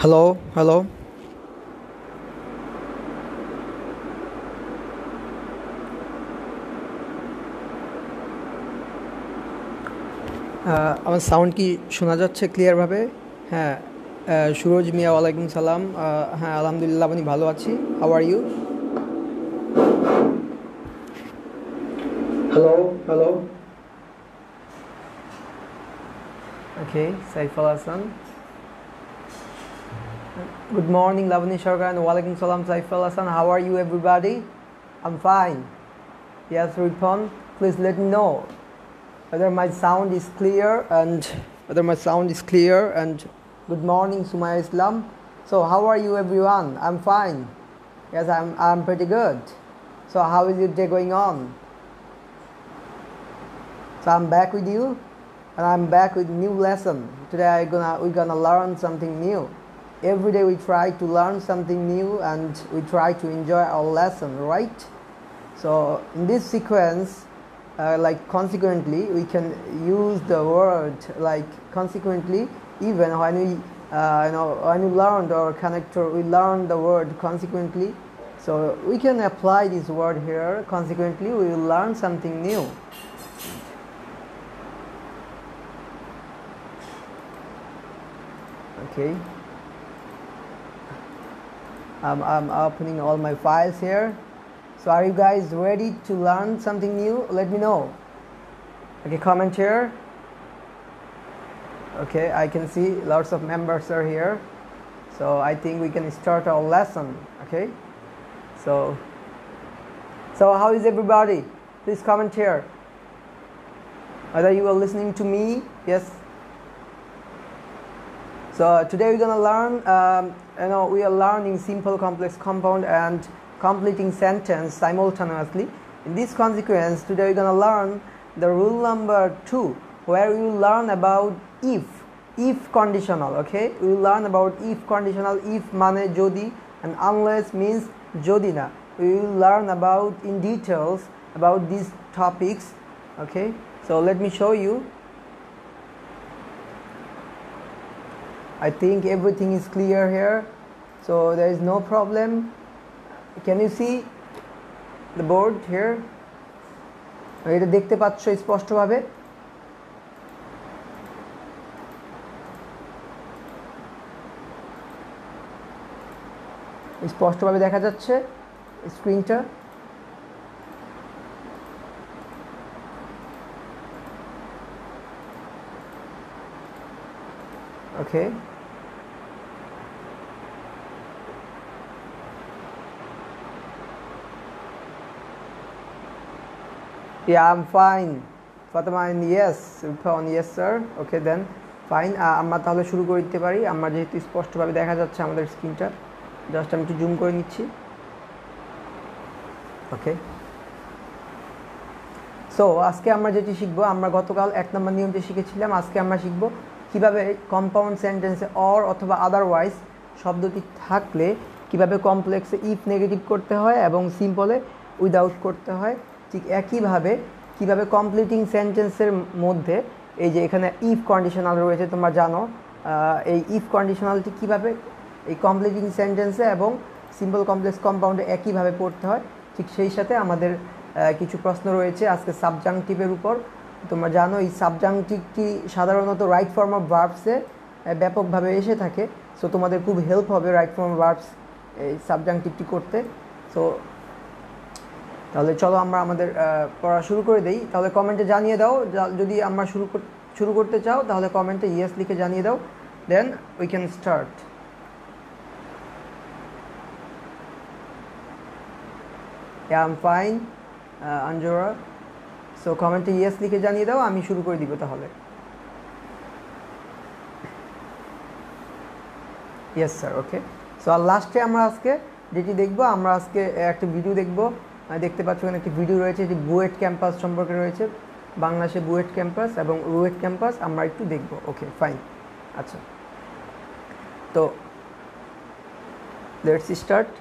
Hello, hello. আমার sound কি শোনা যাচ্ছে ক্লিয়ারভাবে? হ্যাঁ, সুরজ মিয়া, ওয়ালাইকুম সালাম। হ্যাঁ, আলহামদুলিল্লাহ, আমি ভালো আছি। How are you? Hello, hello. Okay, Saiful Hasan. Good morning, Lavani Sharkar, and walaikum salam, Saiful Hassan. How are you, everybody? I'm fine. Yes, Ripon, please let me know whether my sound is clear and good morning, Sumaya Islam. So, how are you, everyone? I'm fine. Yes, I'm pretty good. So, how is your day going on? So, I'm back with you, and I'm back with new lesson. Today, we're gonna learn something new. Every day we try to learn something new and we try to enjoy our lesson, right? So in this sequence, like consequently, we can use the word like consequently even when we when we learned our connector, we learn the word consequently. So we can apply this word here. Consequently, we will learn something new. Okay. I'm opening all my files here. So are you guys ready to learn something new? Let me know. Okay, comment here. Okay, I can see lots of members are here. So I think we can start our lesson. Okay. So how is everybody? Please comment here. Whether you are listening to me. Yes. So today we're gonna learn, we are learning simple, complex, compound, and completing sentence simultaneously. In this consequence, today we're gonna learn the rule number 2, where we will learn about if conditional. Okay, we will learn about if conditional. If mane jodi and unless means jodi na. We will learn about in details about these topics. Okay, so let me show you. I think everything is clear here, so there is no problem. Can you see the board here? এটা দেখতে পাচ্ছ স্পষ্টভাবে? স্পষ্টভাবে দেখা যাচ্ছে স্ক্রিনটা? Okay. Yeah, I'm fine. Fatima, yes. Yes, sir. Okay, then fine. আমরা তাহলে শুরু করে দিতে পারি। আমরা যেহেতু স্পষ্টভাবে দেখা যাচ্ছে আমাদের স্ক্রিনটা, জাস্ট আমি একটু জুম করে নিচ্ছি। ওকে। সো আজকে আমরা যেটি শিখবো, আমরা গতকাল 1 নম্বর নিয়মটি শিখেছিলাম। আজকে আমরা শিখবো কিভাবে কম্পাউন্ড সেন্টেন্সে অর অথবা আদারওয়াইজ শব্দটি থাকলে কিভাবে কমপ্লেক্সে ইফ নেগেটিভ করতে হয় এবং সিম্পলে উইদাউট করতে হয়। ঠিক একইভাবে কিভাবে কমপ্লিটিং সেন্টেন্সের মধ্যে এই যে এখানে ইফ কন্ডিশনাল রয়েছে, তোমরা জানো এই ইফ কন্ডিশনালটি কিভাবে এই কমপ্লিটিং সেন্টেন্সে এবং সিম্পল কমপ্লেক্স কম্পাউন্ডে একইভাবে পড়তে হয়। ঠিক সেই সাথে আমাদের কিছু প্রশ্ন রয়েছে আজকে সাবজাংটিভের উপর। তোমরা জানো এই সাবজাংটিভটি সাধারণত রাইট ফর্ম অফ ভার্বসে ব্যাপকভাবে এসে থাকে। সো তোমাদের খুব হেল্প হবে রাইট ফর্ম অফ ভার্বস এই সাবজাংটিভটি করতে। সো তাহলে চলো আমরা আমাদের পড়া শুরু করে দেই। তাহলে কমেন্টে জানিয়ে দাও যদি আমরা শুরু করতে চাও, তাহলে কমেন্টে ইয়েস লিখে জানিয়ে দাও, then we can start. Yeah, I'm fine, Anjura. So কমেন্টে ইয়েস লিখে জানিয়ে দাও, আমি শুরু করে দিব তাহলে। Yes sir, okay. সো আর লাস্টে আমরা আজকে যেটি দেখবো, আমরা আজকে একটা ভিডিও দেখবো। দেখতে পাচ্ছ এখানে একটি ভিডিও রয়েছে, এটি বুয়েট ক্যাম্পাস সম্পর্কে রয়েছে, বাংলাদেশে বুয়েট ক্যাম্পাস এবং রুয়েট ক্যাম্পাস আমরা একটু দেখবো। ওকে, ফাইন। আচ্ছা, তো লেটস স্টার্ট।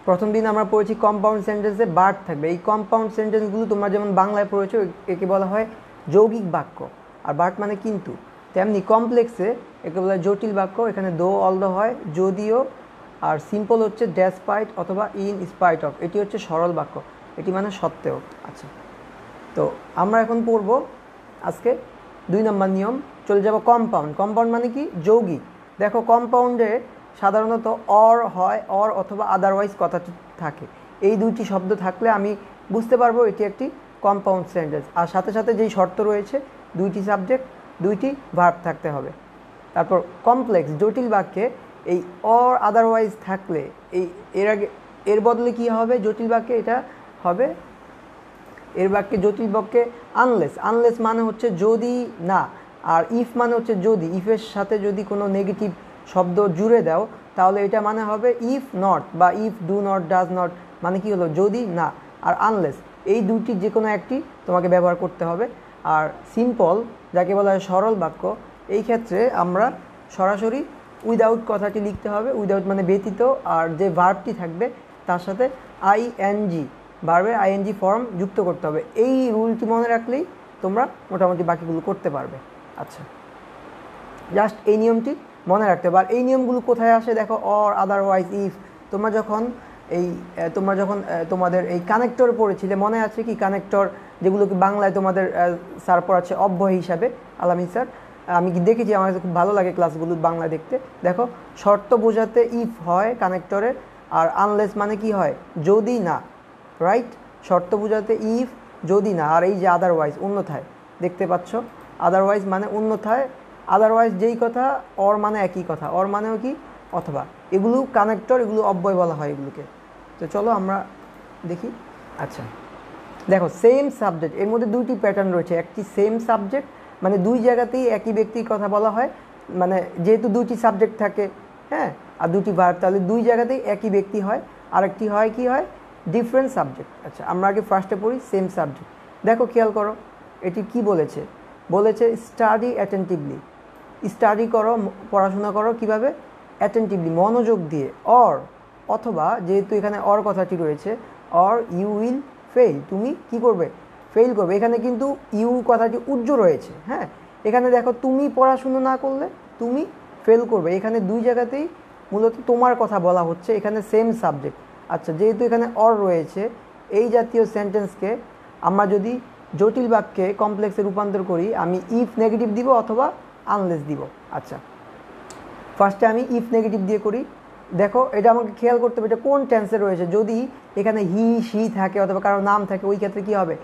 প্রথম দিন আমরা পড়েছি কম্পাউন্ড সেন্টেন্সে বার্ড থাকবে। এই কম্পাউন্ড সেন্টেন্সগুলো তোমরা যেমন বাংলায় পড়েছো, একে বলা হয় যৌগিক বাক্য। আর বার্ড মানে কিন্তু। তেমনি কমপ্লেক্সে একে বলে জটিল বাক্য, এখানে দো অল দো হয়, যদিও, আর সিম্পল হচ্ছে ডেসপাইট অথবা ইন স্পাইট অফ, এটি হচ্ছে সরল বাক্য, এটি মানে সত্ত্বেও। আচ্ছা, তো আমরা এখন পড়ব আজকে 2 নম্বর নিয়ম। চলে যাব কম্পাউন্ড। কম্পাউন্ড মানে কি? যৌগিক। দেখো কম্পাউন্ডে সাধারণত অর হয়, অর অথবা আদারওয়াইজ কথাটি থাকে। এই দুইটি শব্দ থাকলে আমি বুঝতে পারবো এটি একটি কম্পাউন্ড সেন্টেন্স। আর সাথে সাথে যেই শর্ত রয়েছে, 2টি সাবজেক্ট 2টি ভার্ব থাকতে হবে। তারপর কমপ্লেক্স জটিল বাক্যে এই অর আদারওয়াইজ থাকলে এর বদলে কি হবে? জটিল বাক্যে এটা হবে, এর বাক্যে জটিল বাক্যে আনলেস। আনলেস মানে হচ্ছে যদি না, আর ইফ মানে হচ্ছে যদি। ইফের সাথে যদি কোনো নেগেটিভ শব্দ জুড়ে দাও তাহলে এটা মানে হবে ইফ নট, বা if do not, does not, মানে কি হলো? যদি না। আর আনলেস, এই দুটি যে কোনো একটি তোমাকে ব্যবহার করতে হবে। আর সিম্পল যাকে বলা হয় সরল বাক্য, এই ক্ষেত্রে আমরা সরাসরি উইদাউট কথাটি লিখতে হবে। উইদাউট মানে ব্যতীত, আর যে ভার্বটি থাকবে তার সাথে আইএনজি, ভার্বের আইএনজি ফর্ম যুক্ত করতে হবে। এই রুলটি মনে রাখলেই তোমরা মোটামুটি বাকিগুলো করতে পারবে। আচ্ছা, জাস্ট এই নিয়মটি মনে রাখতে হবে। আর এই নিয়মগুলো কোথায় আসে দেখো, অর, আদারওয়াইজ, ইফ। তোমরা যখন তোমাদের এই কানেক্টর পড়েছিলে, মনে আছে কি? কানেক্টর যেগুলো কি বাংলায় তোমাদের স্যার পড়াচ্ছে অব্যয় হিসাবে, আলামিন স্যার। আমি কি দেখেছি, আমার কাছে খুব ভালো লাগে ক্লাসগুলো বাংলা দেখতে। দেখো, শর্ত বোঝাতে ইফ হয় কানেক্টরের, আর আনলেস মানে কি হয়? যদি না, রাইট? শর্ত বোঝাতে ইফ, যদি না। আর এই যে আদারওয়াইজ, অন্যথায়, দেখতে পাচ্ছ, আদারওয়াইজ মানে অন্যথায়। আদারওয়াইজ যেই কথা, অর মানে একই কথা, অর মানেও কি? অথবা। এগুলো কানেক্টর, এগুলো অব্যয় বলা হয় এগুলোকে। তো চলো আমরা দেখি। আচ্ছা, দেখো সেম সাবজেক্ট, এর মধ্যে 2টি প্যাটার্ন রয়েছে। একটি সেম সাবজেক্ট, মানে 2 জায়গাতেই একই ব্যক্তির কথা বলা হয়, মানে যেহেতু 2টি সাবজেক্ট থাকে, হ্যাঁ, আর 2টি ভার্ব, তাহলে 2 জায়গাতেই একই ব্যক্তি হয়। আরেকটি হয় কি হয়? Different subject. আচ্ছা, আমরা আগে ফার্স্টে পড়ি সেম সাবজেক্ট। দেখো খেয়াল করো, এটি কি বলেছে? বলেছে স্টাডি অ্যাটেন্টিভলি। স্টাডি করো, পড়াশোনা করো, কিভাবে? অ্যাটেন্টিভলি, মনোযোগ দিয়ে। অর, অথবা, যেহেতু এখানে অর কথাটি রয়েছে, অর ইউ উইল ফেল, তুমি কি করবে? ফেল করবে। এখানে কিন্তু ইউ কথাটি উজ্জ্ব রয়েছে, হ্যাঁ। এখানে দেখো, তুমি পড়াশুনো না করলে তুমি ফেল করবে। এখানে 2 জায়গাতেই মূলত তোমার কথা বলা হচ্ছে, এখানে সেম সাবজেক্ট। আচ্ছা, যেহেতু এখানে অর রয়েছে, এই জাতীয় সেন্টেন্সকে আমরা যদি জটিল বাক্যে কমপ্লেক্সে রূপান্তর করি, আমি ইফ নেগেটিভ দিব অথবা আনলেস দিব। আচ্ছা, ফার্স্টে আমি ইফ নেগেটিভ দিয়ে করি। দেখো, এটা আমাকে খেয়াল করতে হবে এটা কোন টেন্সে রয়েছে। যদি এখানে হি, শি থাকে অথবা কারো নাম থাকে, ওই ক্ষেত্রে কী হবে?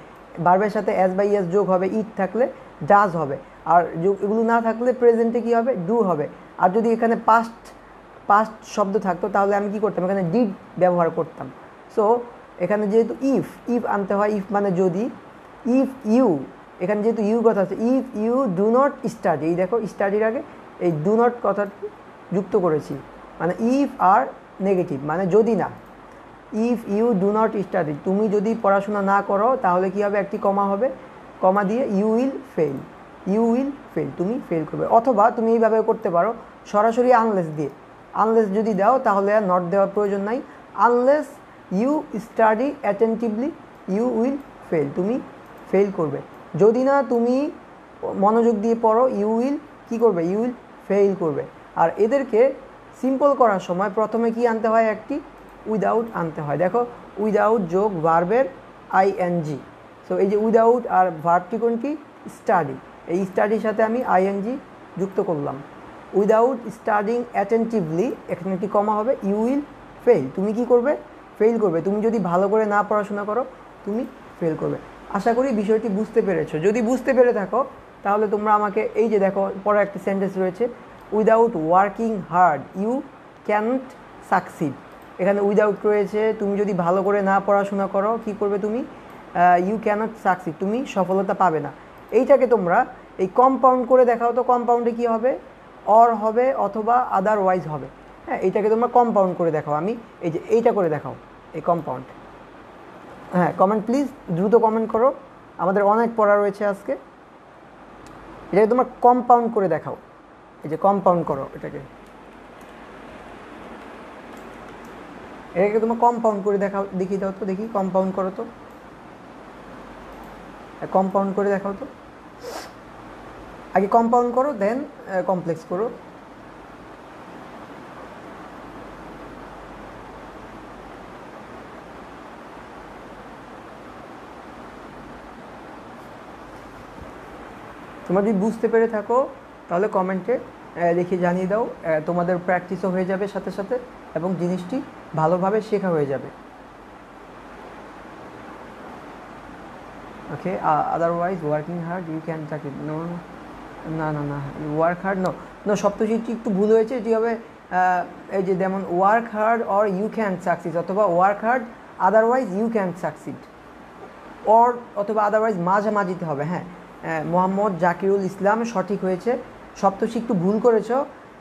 ভার্বের সাথে এস বাই এস যোগ হবে, ইট থাকলে ডাজ হবে। আর এগুলো না থাকলে প্রেজেন্টে কী হবে? ডু হবে। আর যদি এখানে পাস্ট শব্দ থাকতো তাহলে আমি কী করতাম? এখানে ডিড ব্যবহার করতাম। সো এখানে যেহেতু ইফ আনতে হয়, ইফ মানে যদি। ইফ ইউ, এখানে যেহেতু ইউ কথা আছে, if you do not study, এই দেখো স্টাডির আগে এই ডু নট কথা যুক্ত করেছি, মানে ইফ আর নেগেটিভ, মানে যদি না। If you do not study, তুমি যদি পড়াশোনা না করো তাহলে কি হবে? একটি কমা হবে, কমা দিয়ে you will fail, you will fail, তুমি ফেল করবে। অথবা তুমি এইভাবে করতে পারো, সরাসরি আনলেস দিয়ে। আনলেস যদি দাও তাহলে আর নট দেওয়ার প্রয়োজন নাই। Unless you study attentively you will fail, তুমি ফেল করবে। যদি না তুমি মনোযোগ দিয়ে পড়ো, ইউ উইল কী করবে? ইউ উইল ফেল করবে। আর এদেরকে সিম্পল করার সময় প্রথমে কি আনতে হয়? একটি উইদাউট আনতে হয়। দেখো, উইদাউট যোগ ভার্বের আইএনজি। সো এই যে উইদাউট আর ভার্বটি কোনটি? স্টাডি। এই স্টাডির সাথে আমি আইএনজি যুক্ত করলাম। উইদাউট স্টাডিং অ্যাটেন্টিভলি, এখানে একটি কমা হবে, ইউ উইল ফেল, তুমি কি করবে? ফেল করবে। তুমি যদি ভালো করে না পড়াশোনা করো তুমি ফেল করবে। আশা করি বিষয়টি বুঝতে পেরেছো। যদি বুঝতে পেরে থাকো তাহলে তোমরা আমাকে এই যে দেখো পরে একটি সেন্টেন্স রয়েছে, without working hard you can't succeed. এখানে উইদাউট রয়েছে, তুমি যদি ভালো করে না পড়াশোনা করো কী করবে? তুমি ইউ ক্যানট সাকসিড, তুমি সফলতা পাবে না। এইটাকে তোমরা এই কম্পাউন্ড করে দেখাও তো। কম্পাউন্ডে কী হবে? অর হবে অথবা আদারওয়াইজ হবে, হ্যাঁ। এইটাকে তোমরা কম্পাউন্ড করে দেখাও। আমি এই যে এইটা করে দেখাও, এই কম্পাউন্ড। হ্যাঁ, কমেন্ট প্লিজ, দ্রুত কমেন্ট করো, আমাদের অনেক পড়া রয়েছে আজকে। এটাকে তোমরা কম্পাউন্ড করে দেখাও, এই যে কম্পাউন্ড করো এটাকে তোমরা কম্পাউন্ড করে দেখাও, দেখিয়ে দাও তো, দেখি কম্পাউন্ড করো তো, কম্পাউন্ড করে দেখাও তো। আগে কম্পাউন্ড করো দেন কমপ্লেক্স করো। তোমরা যদি বুঝতে পেরে থাকো তাহলে কমেন্টে লিখে জানিয়ে দাও, তোমাদের প্র্যাকটিসও হয়ে যাবে সাথে সাথে এবং জিনিসটি ভালোভাবে শেখা হয়ে যাবে। Okay, otherwise working hard you can succeed. No না না না, ওয়ার্ক হার্ড নো নো, সপ্তশীটি একটু ভুল হয়েছে, এটি হবে এই যে যেমন work hard or you can succeed, অথবা work hard otherwise you can succeed, or অথবা আদারওয়াইজ মাঝামাঝিতে হবে। হ্যাঁ, মোহাম্মদ জাকিরুল ইসলাম সঠিক হয়েছে, সপ্তশী একটু ভুল করেছো।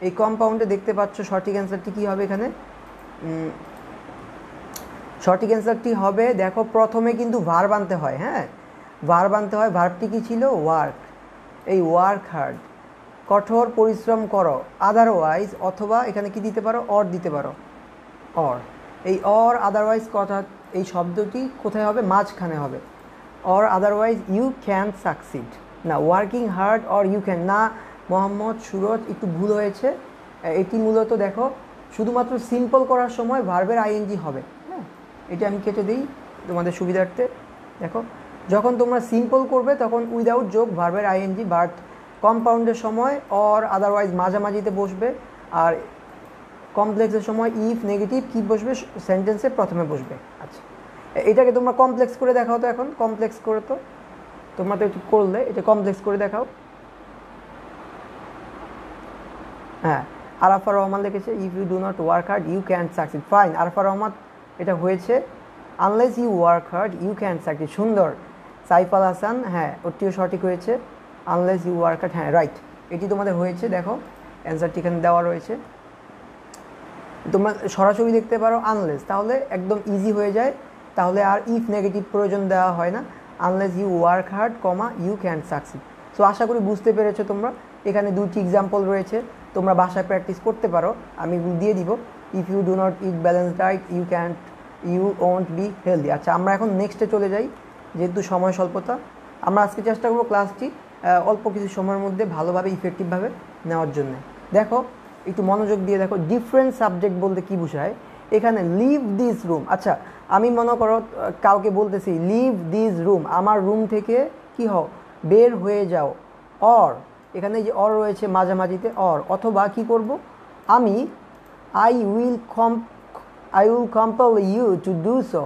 এই কম্পাউন্ডে দেখতে পাচ্ছ সঠিক অ্যান্সারটি কী হবে এখানে? সঠিক অ্যান্সারটি হবে, দেখো প্রথমে কিন্তু ভার্ব আনতে হয়। হ্যাঁ, ভার্ব আনতে হয়। ভার্বটি কী ছিল? ওয়ার্ক। এই ওয়ার্ক হার্ড, কঠোর পরিশ্রম করো, আদারওয়াইজ, অথবা এখানে কি দিতে পারো? অর দিতে পারো, অর। এই অর আদারওয়াইজ কথা, এই শব্দটি কোথায় হবে? মাঝখানে হবে। Or otherwise you can succeed, না working hard or you can না। মোহাম্মদ সুরজ একটু ভুল হয়েছে, এটি মূলত দেখো শুধুমাত্র সিম্পল করার সময় ভার্বের আইএনজি হবে। হ্যাঁ, এটা আমি কেটে দিই তোমাদের সুবিধার্থে। দেখো যখন তোমরা সিম্পল করবে তখন উইদাউট যোগ ভার্বের আইএনজি, বাট কম্পাউন্ডের সময় অর আদারওয়াইজ মাঝামাঝিতে বসবে, আর কমপ্লেক্সের সময় ইফ নেগেটিভ কি বসবে? সেন্টেন্সে প্রথমে বসবে। আচ্ছা, এটাকে তোমরা কমপ্লেক্স করে দেখাও তো, এখন কমপ্লেক্স করে তো তোমরা তো একটু করলে, এটা কমপ্লেক্স করে দেখাও। হ্যাঁ, আরাফা রহমান লিখেছে if you do not work hard you can succeed. Fine, Arafa Rahman এটা হয়েছে, unless you work hard you can succeed. সুন্দর। সাইফ আল হাসান, হ্যাঁ ওটিও সঠিক হয়েছে, আনলেস ইউ ওয়ার্ক হার্ড। হ্যাঁ রাইট, এটি তোমাদের হয়েছে। দেখো অ্যান্সারটি এখানে দেওয়া রয়েছে, তোমরা সরাসরি দেখতে পারো আনলেস, তাহলে একদম ইজি হয়ে যায়, তাহলে আর ইফ নেগেটিভ প্রয়োজন দেওয়া হয় না। Unless you work hard comma you can succeed. So আশা করি বুঝতে পেরেছো তোমরা। এখানে দুটি এক্সাম্পল রয়েছে, তোমরা বাসায় প্র্যাকটিস করতে পারো, আমি দিয়ে দিব। If you do not eat balance diet you won't be healthy. আচ্ছা, আমরা এখন নেক্সটে চলে যাই, যেহেতু সময় স্বল্পতা। আমরা আজকে চেষ্টা করবো ক্লাসটি অল্প কিছু সময়ের মধ্যে ভালোভাবে ইফেক্টিভভাবে নেওয়ার জন্য। দেখো একটু মনোযোগ দিয়ে দেখো, ডিফারেন্ট সাবজেক্ট বলতে কী বোঝায়। এখানে লিভ দিস রুম, আচ্ছা আমি মনে করো কাউকে বলতেছি লিভ দিস রুম, আমার রুম থেকে কি হও? বের হয়ে যাও। অর, এখানে যে অর রয়েছে মাঝামাঝিতে অর, অথবা কি করব আমি? I will compel you to do so,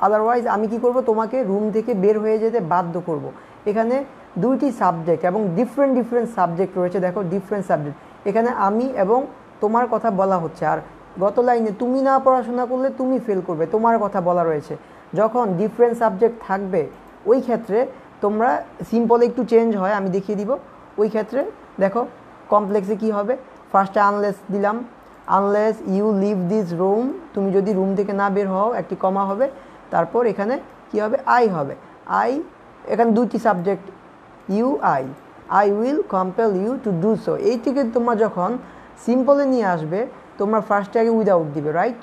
otherwise আমি কি করব? তোমাকে রুম থেকে বের হয়ে যেতে বাধ্য করব। এখানে দুইটি সাবজেক্ট এবং ডিফারেন্ট সাবজেক্ট রয়েছে। দেখো ডিফারেন্ট সাবজেক্ট, এখানে আমি এবং তোমার কথা বলা হচ্ছে, আর গত লাইনে তুমি না পড়াশোনা করলে তুমি ফেল করবে, তোমার কথা বলা রয়েছে। যখন ডিফারেন্ট সাবজেক্ট থাকবে ওই ক্ষেত্রে তোমরা সিম্পল একটু চেঞ্জ হয়, আমি দেখিয়ে দিব। ওই ক্ষেত্রে দেখো কমপ্লেক্সে কি হবে? ফার্স্টে আনলেস দিলাম, unless you leave this room, তুমি যদি রুম থেকে না বের হও, একটি কমা হবে, তারপর এখানে কি হবে? আই হবে। আই, এখানে দুইটি subject you I will compel you to do so. এইটিকে তোমরা যখন সিম্পলে নিয়ে আসবে তোমরা ফার্স্টে আগে উইদাউট দিবে, রাইট?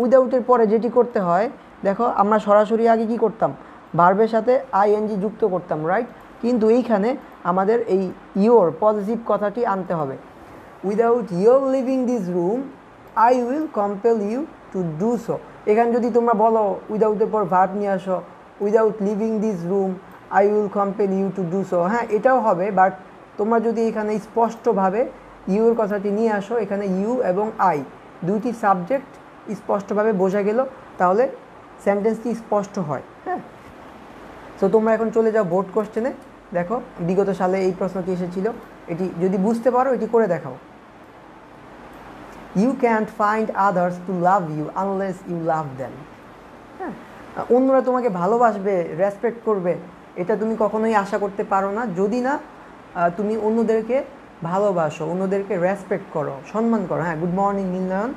উইদাউটের পরে যেটি করতে হয়, দেখো আমরা সরাসরি আগে কি করতাম? ভার্বের সাথে আইএনজি যুক্ত করতাম, রাইট? কিন্তু এইখানে আমাদের এই ইয়োর পজিটিভ কথাটি আনতে হবে। Without your living this room I will compel you to do so. এখানে যদি তোমরা বলো উইদাউটের পর ভার্ব নিয়ে আসো, without living this room I will compel you to do so, হ্যাঁ এটাও হবে, বাট তোমরা যদি এখানে স্পষ্টভাবে ইউর কথাটি নিয়ে আসো, এখানে ইউ এবং আই দুইটি সাবজেক্ট স্পষ্টভাবে বোঝা গেল, তাহলে সেন্টেন্সটি স্পষ্ট হয়। হ্যাঁ, সো তোমরা এখন চলে যাও বোর্ড কোশ্চেনে। দেখো বিগত সালে এই প্রশ্নটি এসেছিল, এটি যদি বুঝতে পারো এটি করে দেখাও। You can't find others to love you unless you love them. হ্যাঁ, অন্যরা তোমাকে ভালোবাসবে, রেসপেক্ট করবে, এটা তুমি কখনোই আশা করতে পারো না যদি না তুমি অন্যদেরকে ভালোবাসো, অন্যদেরকে রেসপেক্ট করো, সম্মান করো। হ্যাঁ, good morning Nilnayan,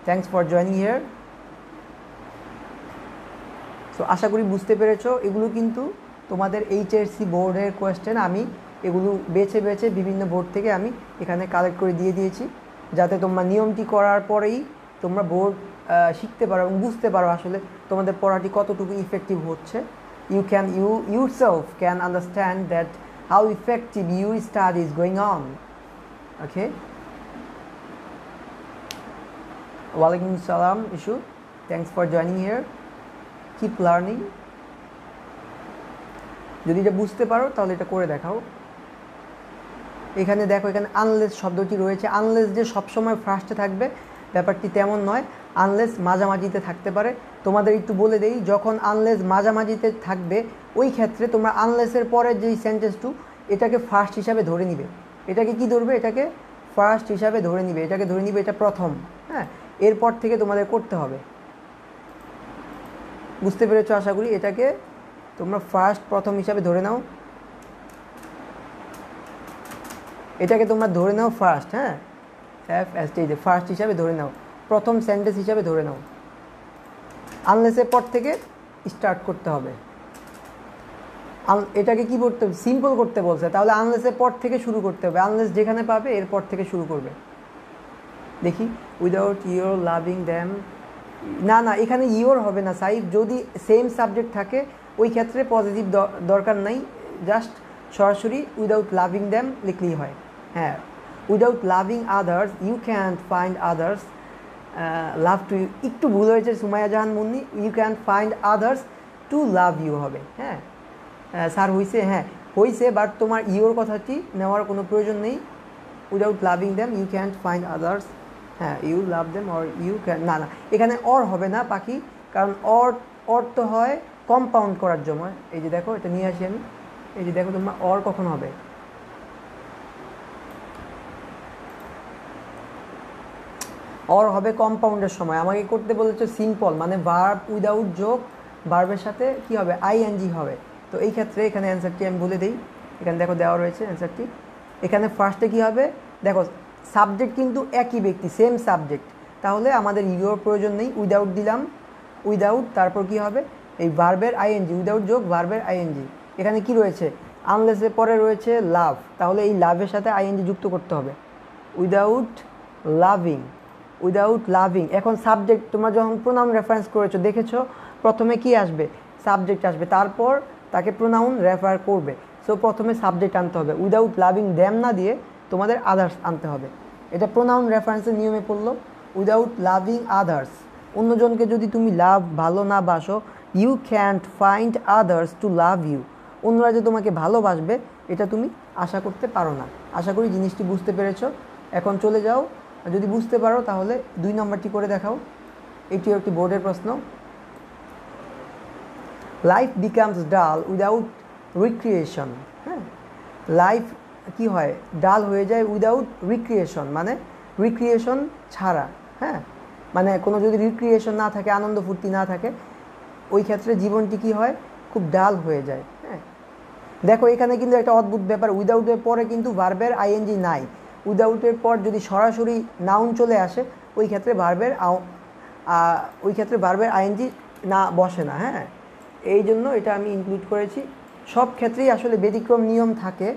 thanks for joining here. So আশা করি বুঝতে পেরেছো। এগুলো কিন্তু তোমাদের এইচএসসি বোর্ডের কোয়েশ্চেন, আমি এগুলো বেছে বেছে বিভিন্ন বোর্ড থেকে আমি এখানে কালেক্ট করে দিয়ে দিয়েছি, যাতে তোমরা নিয়মটি করার পরেই তোমরা বোর্ড শিখতে পারো এবং বুঝতে পারো আসলে তোমাদের পড়াটি কতটুকু ইফেক্টিভ হচ্ছে। You yourself can understand that how effective your study is going on. Okay. Walaikum salam Ishu, thanks for joining here. Keep learning. যদি এটা বুঝতে পারো তাহলে এটা করে দেখাও। এখানে দেখো, এখানে আনলেস শব্দটি রয়েছে। আনলেস যে সবসময় ফার্স্টে থাকবে ব্যাপারটি তেমন নয়, আনলেস মাঝামাঝিতে থাকতে পারে। তোমাদের একটু বলে দেই, যখন আনলেস মাঝামাঝিতে থাকবে ওই ক্ষেত্রে তোমরা আনলেসের পরের যেই সেন্টেন্সটু এটাকে ফার্স্ট হিসাবে ধরে নিবে। এটাকে কি ধরবে? এটাকে ফার্স্ট হিসাবে ধরে নিবে, এটাকে ধরে নিবে এটা প্রথম। হ্যাঁ, এরপর থেকে তোমাদের করতে হবে। বুঝতে পেরেছো আশা করি। এটাকে তোমরা ফার্স্ট প্রথম হিসাবে ধরে নাও, এটাকে তোমরা ধরে নাও ফার্স্ট। হ্যাঁ, FST ফার্স্ট হিসাবে ধরে নাও, প্রথম সেন্টেন্স হিসাবে ধরে নাও। আনলেসের পর থেকে স্টার্ট করতে হবে। এটাকে কি করতে হবে? সিম্পল করতে বলছে, তাহলে আনলেসের পর থেকে শুরু করতে হবে। আনলেস যেখানে পাবে এরপর থেকে শুরু করবে। দেখি, উইদাউট ইউর লাভিং দ্যাম। না না, এখানে ইওর হবে না সাইফ। যদি সেম সাবজেক্ট থাকে ওই ক্ষেত্রে পজিটিভ দরকার নাই, জাস্ট সরাসরি উইদাউট লাভিং দ্যাম লিখলেই হয়। হ্যাঁ, without loving others you can find others love to you. একটু ভুল হয়েছে Sumaiya Jahan Munni, you can find others to love you হবে। হ্যাঁ স্যার হয়েছে, হ্যাঁ হয়েছে, বাট তোমার ইওর কথাটি নেওয়ার কোনো প্রয়োজন নেই। Without loving them you can find others. হ্যাঁ, you love them or you can. না না, এখানে অর হবে না পাখি, কারণ অর তো হয় কম্পাউন্ড করার জন্য। এই যে দেখো, এটা নিয়ে আসি আমি। এই যে দেখো, তোমার অর কখন হবে? অর হবে কম্পাউন্ডের সময়। আমাকে করতে বলেছে সিম্পল, মানে ভার্ব উইদাউট যোগ, ভার্বের সাথে কি হবে? আইএনজি হবে। তো এই ক্ষেত্রে এখানে অ্যান্সারটি আমি বলে দিই। এখানে দেখো দেওয়া রয়েছে অ্যান্সারটি। এখানে ফার্স্টে কি হবে? দেখো, সাবজেক্ট কিন্তু একই ব্যক্তি, সেম সাবজেক্ট, তাহলে আমাদের ইউর প্রয়োজন নেই। উইদাউট দিলাম, উইদাউট, তারপর কি হবে? এই ভার্বের আইএনজি, উইদাউট যোগ ভার্বের আইএনজি। এখানে কি রয়েছে? আনলেসের পরে রয়েছে লাভ, তাহলে এই লাভের সাথে আইএনজি যুক্ত করতে হবে। Without loving, without loving. এখন সাবজেক্ট, তোমরা যখন প্রোনাউন রেফারেন্স করেছো দেখেছো, প্রথমে কি আসবে? সাবজেক্ট আসবে, তারপর তাকে প্রোনাউন রেফার করবে। সো প্রথমে সাবজেক্ট আনতে হবে। উইদাউট লাভিং দ্যাম না দিয়ে তোমাদের আদার্স আনতে হবে। এটা প্রোনাউন রেফারেন্সের নিয়মে পড়লো। উইদাউট লাভিং আদার্স, অন্যজনকে যদি তুমি ভালো না বাসো, you can't find others to love you. অন্যরা যে তোমাকে ভালোবাসবে এটা তুমি আশা করতে পারো না। আশা করি জিনিসটি বুঝতে পেরেছো। এখন চলে যাও, যদি বুঝতে পারো তাহলে 2 নম্বরটি করে দেখাও। এটিও একটি বোর্ডের প্রশ্ন। লাইফ বিকামস ডাল উইদাউট রিক্রিয়েশন। হ্যাঁ, লাইফ কি হয়? ডাল হয়ে যায় উইদাউট রিক্রিয়েশন, মানে রিক্রিয়েশন ছাড়া। হ্যাঁ, মানে কোনো যদি রিক্রিয়েশন না থাকে, আনন্দ ফুর্তি না থাকে, ওই ক্ষেত্রে জীবনটি কি হয়? খুব ডাল হয়ে যায়। হ্যাঁ, দেখো এখানে কিন্তু একটা অদ্ভুত ব্যাপার, উইদাউটের পরে কিন্তু ভার্বের আইএনজি নাই। উইদাউটের পর যদি সরাসরি নাউন চলে আসে ওই ক্ষেত্রে ভার্বের আইএনজি না বসে না। হ্যাঁ, এই জন্য এটা আমি ইনক্লুড করেছি। সব ক্ষেত্রেই আসলে ব্যতিক্রম নিয়ম থাকে।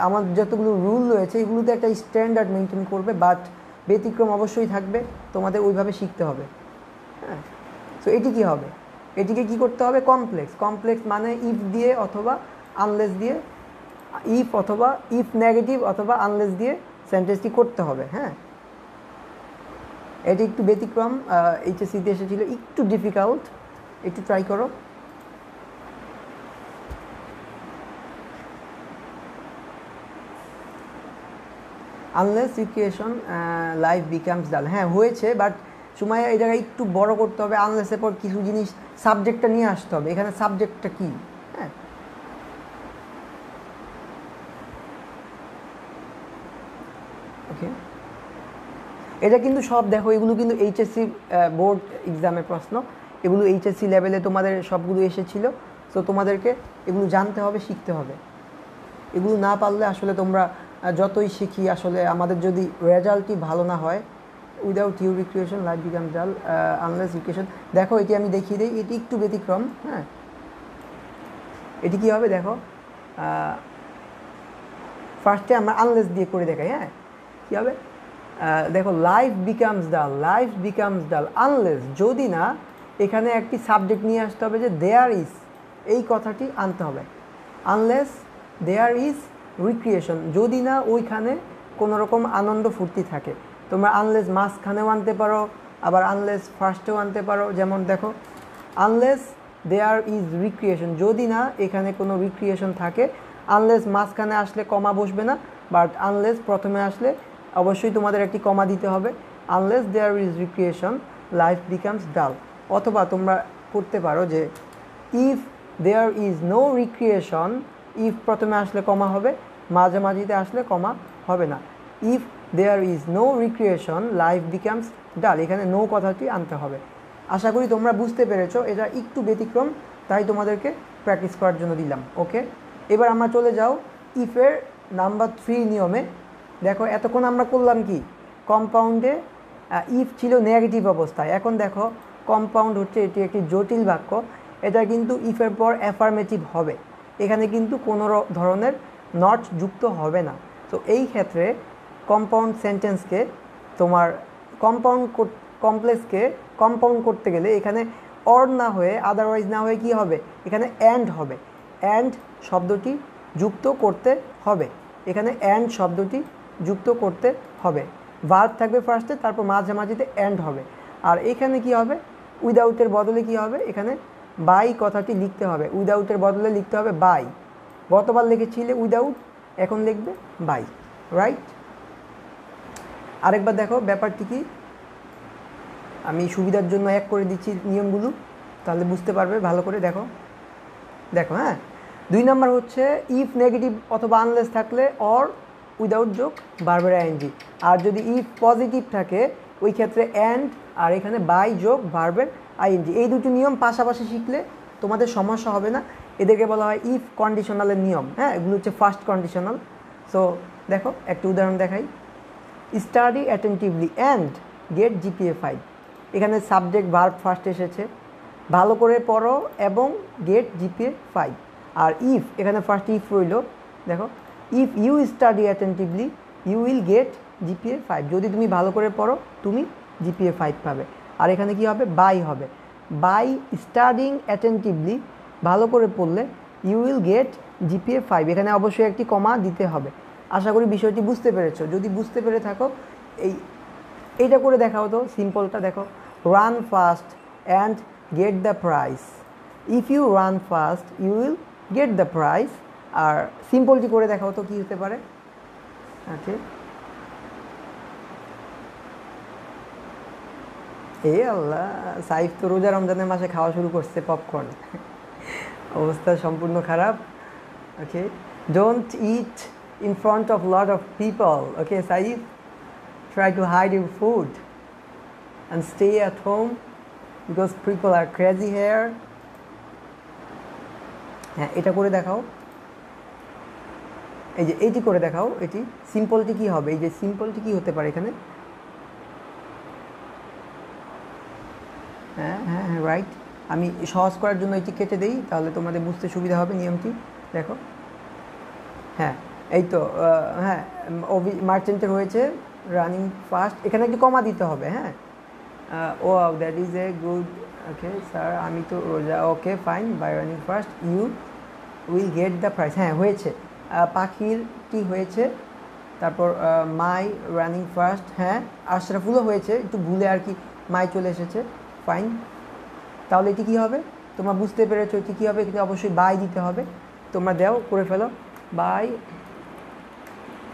আমার যতগুলো রুল রয়েছে এগুলোতে একটা স্ট্যান্ডার্ড মেনটেন করবে, বাট ব্যতিক্রম অবশ্যই থাকবে, তোমাদের ওইভাবে শিখতে হবে। হ্যাঁ, সো এটি কি হবে? এটিকে কি করতে হবে? কমপ্লেক্স মানে ইফ দিয়ে অথবা আনলেস দিয়ে, ইফ অথবা ইফ নেগেটিভ অথবা আনলেস দিয়ে সেন্টেন্সটি করতে হবে। হ্যাঁ, এটি একটু ব্যতিক্রম, এইচএসসিতে এসেছিল, একটু ডিফিকাল্ট, একটু ট্রাই করো। আনলেস রিক্রিয়েশন লাইফ বিকামস ডাল। হ্যাঁ হয়েছে, বাট সময় এই জায়গায় একটু বড় করতে হবে। আনলেসের পর কিছু জিনিস সাবজেক্টটা নিয়ে আসতে হবে। এখানে সাবজেক্টটা কি? হ্যাঁ, ওকে, এটা কিন্তু সব দেখো, এগুলো কিন্তু এইচএসসি বোর্ড এক্সামের প্রশ্ন। এগুলো এইচএসসি লেভেলে তোমাদের সবগুলো এসেছিল। সো তোমাদেরকে এগুলো জানতে হবে, শিখতে হবে। এগুলো না পারলে আসলে তোমরা যতই শিখি, আসলে আমাদের যদি রেজাল্টই ভালো না হয়, without you recreation life becomes dull unless recreation. দেখো এটি আমি দেখিয়ে দিই, এটি একটু ব্যতিক্রম। হ্যাঁ, এটি কী হবে? দেখো ফার্স্টে আমরা আনলেস দিয়ে করে দেখাই। হ্যাঁ, কী হবে? দেখো, লাইফ বিকামস ডাল আনলেস, যদি না এখানে একটি সাবজেক্ট নিয়ে আসতে হবে যে দেয়ার ইজ, এই কথাটি আনতে হবে। আনলেস দেয়ার ইজ রিক্রিয়েশন, যদি না ওইখানে কোনো রকম আনন্দ ফুর্তি থাকে। তোমরা আনলেস মাঝখানেও আনতে পারো, আবার আনলেস ফার্স্টেও আনতে পারো। যেমন দেখো, আনলেস দেয়ার ইজ রিক্রিয়েশন, যদি না এখানে কোনো রিক্রিয়েশন থাকে। আনলেস মাঝখানে আসলে কমা বসবে না, বাট আনলেস প্রথমে আসলে অবশ্যই তোমাদের একটি কমা দিতে হবে। Unless there is recreation life becomes dull. অথবা তোমরা করতে পারো যে if there is no recreation, if প্রথমে আসলে কমা হবে, মাঝামাঝিতে আসলে কমা হবে না। If there is no recreation life becomes dull, এখানে নো কথাটি আনতে হবে। আশা করি তোমরা বুঝতে পেরেছো, এটা একটু ব্যতিক্রম, তাই তোমাদেরকে প্র্যাকটিস করার জন্য দিলাম। ওকে, এবার আমরা চলে যাও ইফের নাম্বার 3 নিয়মে। দেখো এতক্ষণ আমরা করলাম কি, কম্পাউন্ডে ইফ ছিল নেগেটিভ অবস্থায়, এখন দেখো কম্পাউন্ড হচ্ছে এটি একটি জটিল বাক্য, এটা কিন্তু ইফের পর অ্যাফার্মেটিভ হবে, এখানে কিন্তু কোনো ধরনের নট যুক্ত হবে না। তো এই ক্ষেত্রে কম্পাউন্ড সেন্টেন্সকে তোমার কমপ্লেক্সকে কম্পাউন্ড করতে গেলে এখানে অর না হয়ে, আদারওয়াইজ না হয়ে কি হবে, এখানে অ্যান্ড হবে। অ্যান্ড শব্দটি যুক্ত করতে হবে, এখানে অ্যান্ড শব্দটি যুক্ত করতে হবে। ভার্ব থাকবে ফার্স্টে, তারপর মাঝামাঝিতে অ্যান্ড হবে। আর এখানে কি হবে, উইদাউটের বদলে কি হবে, এখানে বাই কথাটি লিখতে হবে, উইদাউটের বদলে লিখতে হবে বাই। গতবার লিখেছিলে উইদাউট, এখন লিখবে বাই, রাইট? আরেকবার দেখো ব্যাপারটি কি, আমি সুবিধার জন্য এক করে দিচ্ছি নিয়মগুলো, তাহলে বুঝতে পারবে ভালো করে। দেখো দেখো হ্যাঁ, 2 নাম্বার হচ্ছে ইফ নেগেটিভ অথবা আনলেস থাকলে অর উইদাউট যোগ ভার্বের আইএনজি, আর যদি ইফ পজিটিভ থাকে ওই ক্ষেত্রে অ্যান্ড, আর এখানে বাই যোগ ভার্বের আইএনজি। এই দুটি নিয়ম পাশাপাশি শিখলে তোমাদের সমস্যা হবে না, এদেরকে বলা হয় ইফ কন্ডিশনালের নিয়ম। হ্যাঁ, এগুলো হচ্ছে ফার্স্ট কন্ডিশনাল। সো দেখো একটা উদাহরণ দেখাই, study attentively and get GPA 5, এখানে সাবজেক্ট ভার্ব ফার্স্ট এসেছে, ভালো করে পড়ো এবং গেট জিপিএ 5। আর ইফ, এখানে ফার্স্ট ইফ রইল, দেখো if you study attentively you will get GPA 5, যদি তুমি ভালো করে পড়ো তুমি জিপিএ 5 পাবে। আর এখানে কি হবে, বাই হবে, বাই স্টাডিং অ্যাটেন্টিভলি, ভালো করে পড়লে ইউ উইল গেট জিপিএ 5, এখানে অবশ্যই একটি কমা দিতে হবে। আশা করি বিষয়টি বুঝতে পেরেছো, যদি বুঝতে পেরে থাকো এইটা করে দেখাও তো, সিম্পলটা দেখো, run fast and get the prize, if you run fast you will get the prize. আর সিম্পলটি করে দেখাও তো কী হতে পারে। ওকে, এ আল্লাহ, সাইফ তো রোজা রমজানের মাসে খাওয়া শুরু করছে পপকর্ন, অবস্থা সম্পূর্ণ খারাপ। Okay, don't eat in front of a lot of people. Okay, Saif, try to hide your food and stay at home because people are crazy here. হ্যাঁ, এটা করে দেখাও, এই যে এইটি করে দেখাও। এটি সিম্পলটি কি হবে, এই যে সিম্পলটি কি হতে পারে এখানে, হ্যাঁ হ্যাঁ হ্যাঁ রাইট। আমি সহজ করার জন্য এটি কেটে দেই, তাহলে তোমাদের বুঝতে সুবিধা হবে নিয়মটি। দেখো হ্যাঁ, এই তো হ্যাঁ, মার্চেন্টের হয়েছে রানিং ফাস্ট, এখানে একটু কমা দিতে হবে। হ্যাঁ, oh that is a good, okay sir আমি তো Roza, okay fine, by running fast you will get the prize. হ্যাঁ হয়েছে, পাখির কি হয়েছে, তারপর মাই রানিং ফাস্ট, হ্যাঁ আশরাফুলও হয়েছে, একটু ভুলে আর কি মাই চলে এসেছে, ফাইন। তাহলে এটি কী হবে, তোমরা বুঝতে পেরেছো এটি কী হবে, কিন্তু অবশ্যই বাই দিতে হবে, তোমরা দাও করে ফেলো, বাই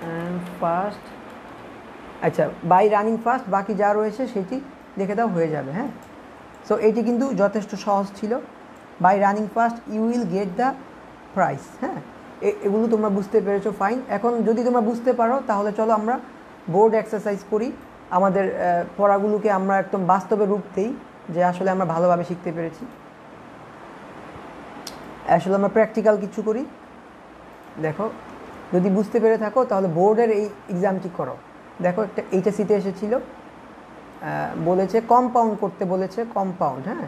অ্যান্ড ফাস্ট। আচ্ছা, বাই রানিং ফাস্ট, বাকি যা রয়েছে সেটি লিখে দাও, হয়ে যাবে। হ্যাঁ, সো এটি কিন্তু যথেষ্ট সহজ ছিল, by running fast you will get the price. হ্যাঁ, এগুলো তোমরা বুঝতে পেরেছো, ফাইন। এখন যদি তোমরা বুঝতে পারো তাহলে চলো আমরা বোর্ড এক্সারসাইজ করি, আমাদের পড়াগুলোকে আমরা একদম বাস্তবে রূপ দিই, যে আসলে আমরা ভালোভাবে শিখতে পেরেছি। আসলে আমরা প্র্যাকটিক্যাল কিছু করি। দেখো, যদি বুঝতে পেরে থাকো তাহলে বোর্ডের এই এক্সামটি করো। দেখো একটা এইচএসসিতে এসেছিল, বলেছে কম্পাউন্ড করতে বলেছে, কম্পাউন্ড। হ্যাঁ,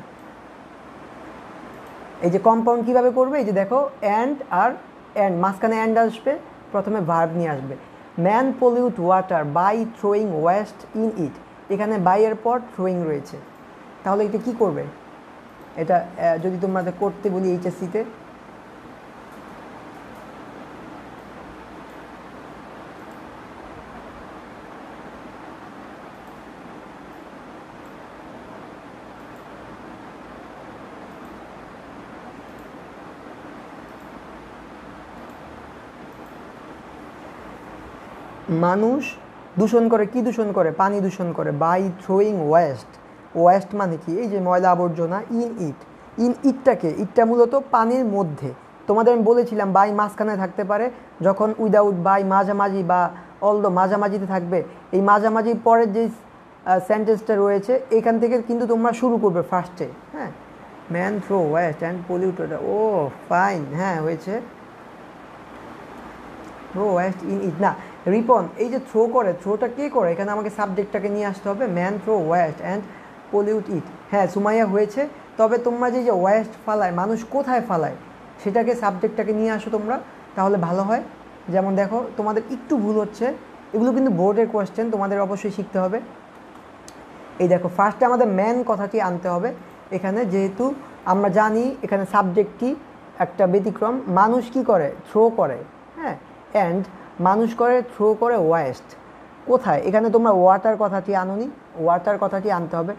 এই যে কম্পাউন্ড কীভাবে করবে, এই যে দেখো অ্যান্ড আর অ্যান্ড, মাঝখানে অ্যান্ড আসবে, প্রথমে ভার্ব নিয়ে আসবে। Man pollute water by throwing waste in it, এখানে বাই এর পর থ্রোয়িং রয়েছে, তাহলে এটা কি করবে, এটা যদি তোমাদের করতে বলি এইচএসসিতে, মানুষ দূষণ করে, কি দূষণ করে? পানি দূষণ করে বাই থ্রোয়িং ওয়েস্ট। ওয়েস্ট মানে কি? এই যে ময়লা আবর্জনা। ইটটাকে, ইটটা মূলত পানির মধ্যে। তোমাদের আমি বলেছিলাম বাই মাঝখানে থাকতে পারে, যখন উইদাউট বাই মাঝামাঝি বা অলদো মাঝামাঝিতে থাকবে। এই মাঝামাঝি পরের যে সেন্টেন্সটা রয়েছে এখান থেকে কিন্তু তোমরা শুরু করবে ফার্স্টে। হ্যাঁ, man throw waste and polluted. ও ফাইন, হ্যাঁ হয়েছে। থ্রো ওয়েস্ট ইন ইট না, রিপন এই যে থ্রো করে, থ্রোটা কে করে? এখানে আমাকে সাবজেক্টটাকে নিয়ে আসতে হবে, man throw waste and pollute it. হ্যাঁ সুমাইয়া হয়েছে, তবে তোমরা যে ওয়েস্ট ফালায়, মানুষ কোথায় ফালায় সেটাকে, সাবজেক্টটাকে নিয়ে আসো তোমরা, তাহলে ভালো হয়। যেমন দেখো তোমাদের একটু ভুল হচ্ছে, এগুলো কিন্তু বোর্ডের কোয়েশ্চেন, তোমাদের অবশ্যই শিখতে হবে। এই দেখো ফার্স্টে আমাদের ম্যান কথাটি আনতে হবে এখানে, যেহেতু আমরা জানি এখানে সাবজেক্টটি একটা ব্যতিক্রম। মানুষ কি করে? থ্রো করে। হ্যাঁ, অ্যান্ড মানুষ করে থ্রো করে ওয়েস্ট কোথায়? এখানে তোমরা ওয়াটার কথাটি আনোনি, ওয়াটার কথাটি আনতে হবে।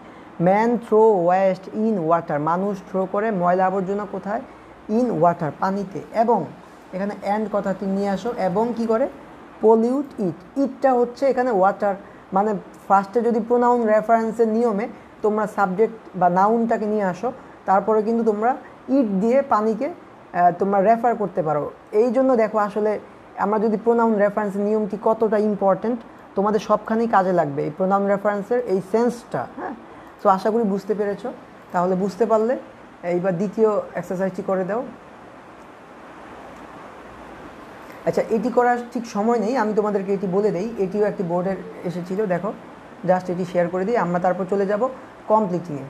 Man throw waste in water, মানুষ থ্রো করে ময়লা আবর্জনা কোথায়? ইন ওয়াটার, পানিতে। এবং এখানে অ্যান্ড কথাটি নিয়ে আসো, এবং কি করে? পলিউট ইট। ইটটা হচ্ছে এখানে ওয়াটার, মানে ফার্স্টে যদি প্রোনাউন রেফারেন্সের নিয়মে তোমরা সাবজেক্ট বা নাউনটাকে নিয়ে আসো, তারপরে কিন্তু তোমরা ইট দিয়ে পানিকে তোমরা রেফার করতে পারো। এই জন্য দেখো আসলে আমরা যদি প্রোনাউন রেফারেন্সের নিয়মটি কতটা ইম্পর্ট্যান্ট, তোমাদের সবখানেই কাজে লাগবে এই প্রোনাউন রেফারেন্সের এই সেন্সটা। হ্যাঁ, সো আশা করি বুঝতে পেরেছো। তাহলে বুঝতে পারলে এইবার দ্বিতীয় এক্সারসাইজটি করে দাও। আচ্ছা, এটি করার ঠিক সময় নেই, আমি তোমাদেরকে এটি বলে দিই। এটিও একটি বোর্ডের এসেছিলো, দেখো জাস্ট এটি শেয়ার করে দিই, আমরা তারপর চলে যাব কমপ্লিটিংয়ে।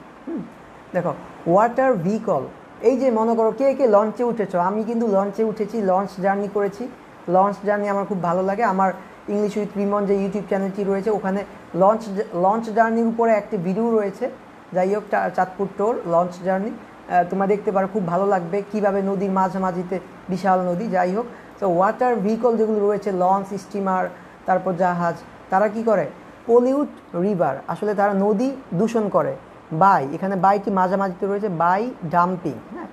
দেখো ওয়াটার ভেহিকল, এই যে মনে করো কে কে লঞ্চে উঠেছো? আমি কিন্তু লঞ্চে উঠেছি, লঞ্চ জার্নি করেছি। লঞ্চ জার্নি আমার খুব ভালো লাগে। আমার ইংলিশ উইথ রিমন যে ইউটিউব চ্যানেলটি রয়েছে, ওখানে লঞ্চ জার্নির উপরে একটি ভিডিও রয়েছে। যাই হোক, চাঁদপুর টোর লঞ্চ জার্নি তোমরা দেখতে পারো, খুব ভালো লাগবে কীভাবে নদীর মাঝামাঝিতে বিশাল নদী। যাই হোক, তো ওয়াটার ভেহিকল যেগুলো রয়েছে, লঞ্চ, স্টিমার, তারপর জাহাজ, তারা কি করে? পলিউট রিভার, আসলে তারা নদী দূষণ করে বাই, এখানে বাইটি মাঝামাঝিতে রয়েছে, বাই ডাম্পিং। হ্যাঁ,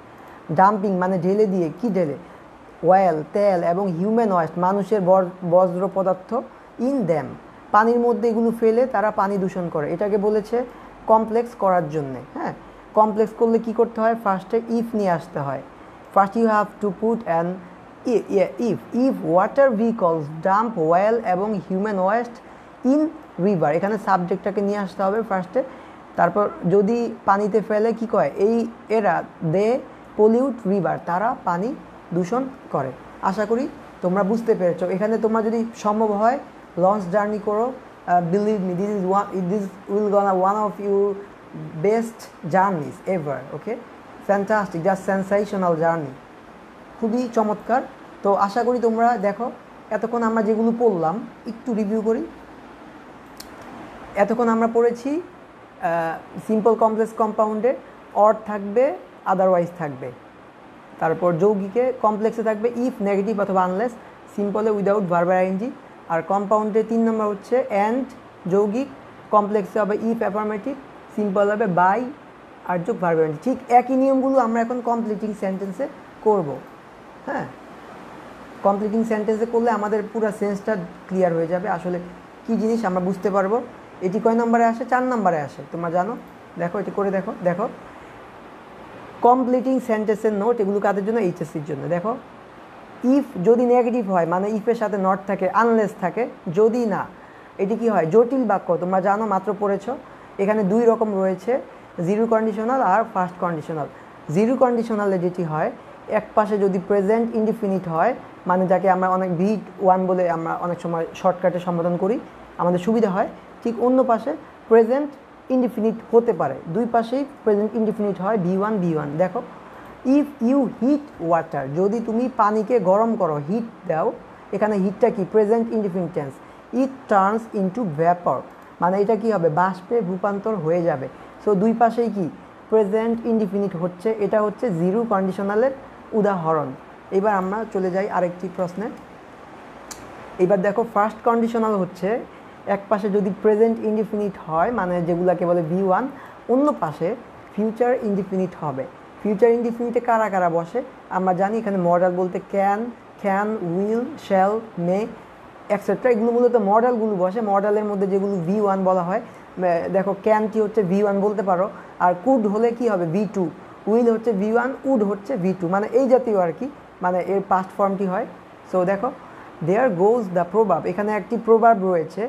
ডাম্পিং মানে ঢেলে দিয়ে, কি ঢেলে? অয়েল, তেল এবং হিউম্যান ওয়েস্ট, মানুষের বজ্র পদার্থ, ইন দ্যাম, পানির মধ্যে এগুলো ফেলে তারা পানি দূষণ করে। এটাকে বলেছে কমপ্লেক্স করার জন্যে। হ্যাঁ, কমপ্লেক্স করলে কি করতে হয়? ফার্স্টে ইফ নিয়ে আসতে হয়। First you have to put an if water vehicles dump oil এবং হিউম্যান ওয়েস্ট ইন রিভার, এখানে সাবজেক্টটাকে নিয়ে আসতে হবে ফার্স্টে। তারপর যদি পানিতে ফেলে কি কয়? এরা দে পলিউট রিভার, তারা পানি দূষণ করে। আশা করি তোমরা বুঝতে পেরেছো। এখানে তোমরা যদি সম্ভব হয় লঞ্চ জার্নি করো, believe me, this will gonna one of your best journeys ever. Okay, fantastic, just sensational journey, খুবই চমৎকার। তো আশা করি তোমরা দেখো, এতক্ষণ আমরা যেগুলো পড়লাম একটু রিভিউ করি। এতক্ষণ আমরা পড়েছি সিম্পল কমপ্লেক্স কম্পাউন্ডে অর থাকবে, আদারওয়াইজ থাকবে। তারপর যৌগিকে কমপ্লেক্সে থাকবে ইফ, নেগেটিভ অথবা আনলেস, সিম্পলে উইদাউট ভার্ব আইএনজি। আর কম্পাউন্ডে 3 নম্বর হচ্ছে অ্যান্ড, যৌগিক, কমপ্লেক্সে হবে ইফ অ্যাফার্মেটিভ, সিম্পল হবে বাই আর যোগ ভার্ব আইএনজি। ঠিক একই নিয়মগুলো আমরা এখন কমপ্লিটিং সেন্টেন্সে করব। হ্যাঁ, কমপ্লিটিং সেন্টেন্সে করলে আমাদের পুরো সেন্সটা ক্লিয়ার হয়ে যাবে, আসলে কী জিনিস আমরা বুঝতে পারবো। এটি কয় নম্বরে আসে? 4 নম্বরে আসে, তোমরা জানো। দেখো এটি করে দেখো। দেখো কমপ্লিটিং সেন্টেন্সের নোট, এগুলো কাদের জন্য? এইচএসসির জন্য। দেখো ইফ যদি নেগেটিভ হয়, মানে ইফের সাথে নট থাকে, আনলেস থাকে, যদি না, এটি কি হয়? জটিল বাক্য, তোমরা জানো, মাত্র পড়েছ। এখানে 2 রকম রয়েছে, জিরো কন্ডিশনাল আর ফার্স্ট কন্ডিশনাল। জিরো কন্ডিশনালে যেটি হয়, এক পাশে যদি প্রেজেন্ট ইনডিফিনিট হয়, মানে যাকে আমরা অনেক V1 বলে আমরা অনেক সময় শর্টকাটে সম্বোধন করি, আমাদের সুবিধা হয়। ঠিক অন্য পাশে প্রেজেন্ট ইনডিফিনিট হতে পারে, 2 পাশেই প্রেজেন্ট ইনডিফিনিট হয়, V1। দেখো ইফ ইউ হিট ওয়াটার, যদি তুমি পানিকে গরম করো, হিট দাও, এখানে হিটটা কি? Present indefinite tense. It turns into vapour, মানে এটা কি হবে? বাষ্পে রূপান্তর হয়ে যাবে। সো 2 পাশেই কি? প্রেজেন্ট ইনডিফিনিট হচ্ছে, এটা হচ্ছে জিরো কন্ডিশনালের উদাহরণ। এবার আমরা চলে যাই আরেকটি প্রশ্নে। এবার দেখো ফার্স্ট কন্ডিশনাল হচ্ছে, এক পাশে যদি প্রেজেন্ট ইনডিফিনিট হয়, মানে যেগুলোকে বলে V1, অন্য পাশে ফিউচার ইনডিফিনিট হবে। ফিউচার ইনডিফিনিটে কারা কারা বসে আমরা জানি। এখানে মডাল বলতে can, will, shall, May, etcetera, এগুলো মূলত মডেলগুলো বসে। মডেলের মধ্যে যেগুলো V1 বলা হয়, দেখো ক্যানটি হচ্ছে V1 বলতে পারো, আর কুড হলে কি হবে V2, উইল হচ্ছে V1, উড হচ্ছে V2, মানে এই জাতীয় আর কি, মানে এর পাস্ট ফর্মটি হয়। সো দেখো দেয়ার গোজ দ্য প্রভাব, এখানে একটি প্রভাব রয়েছে,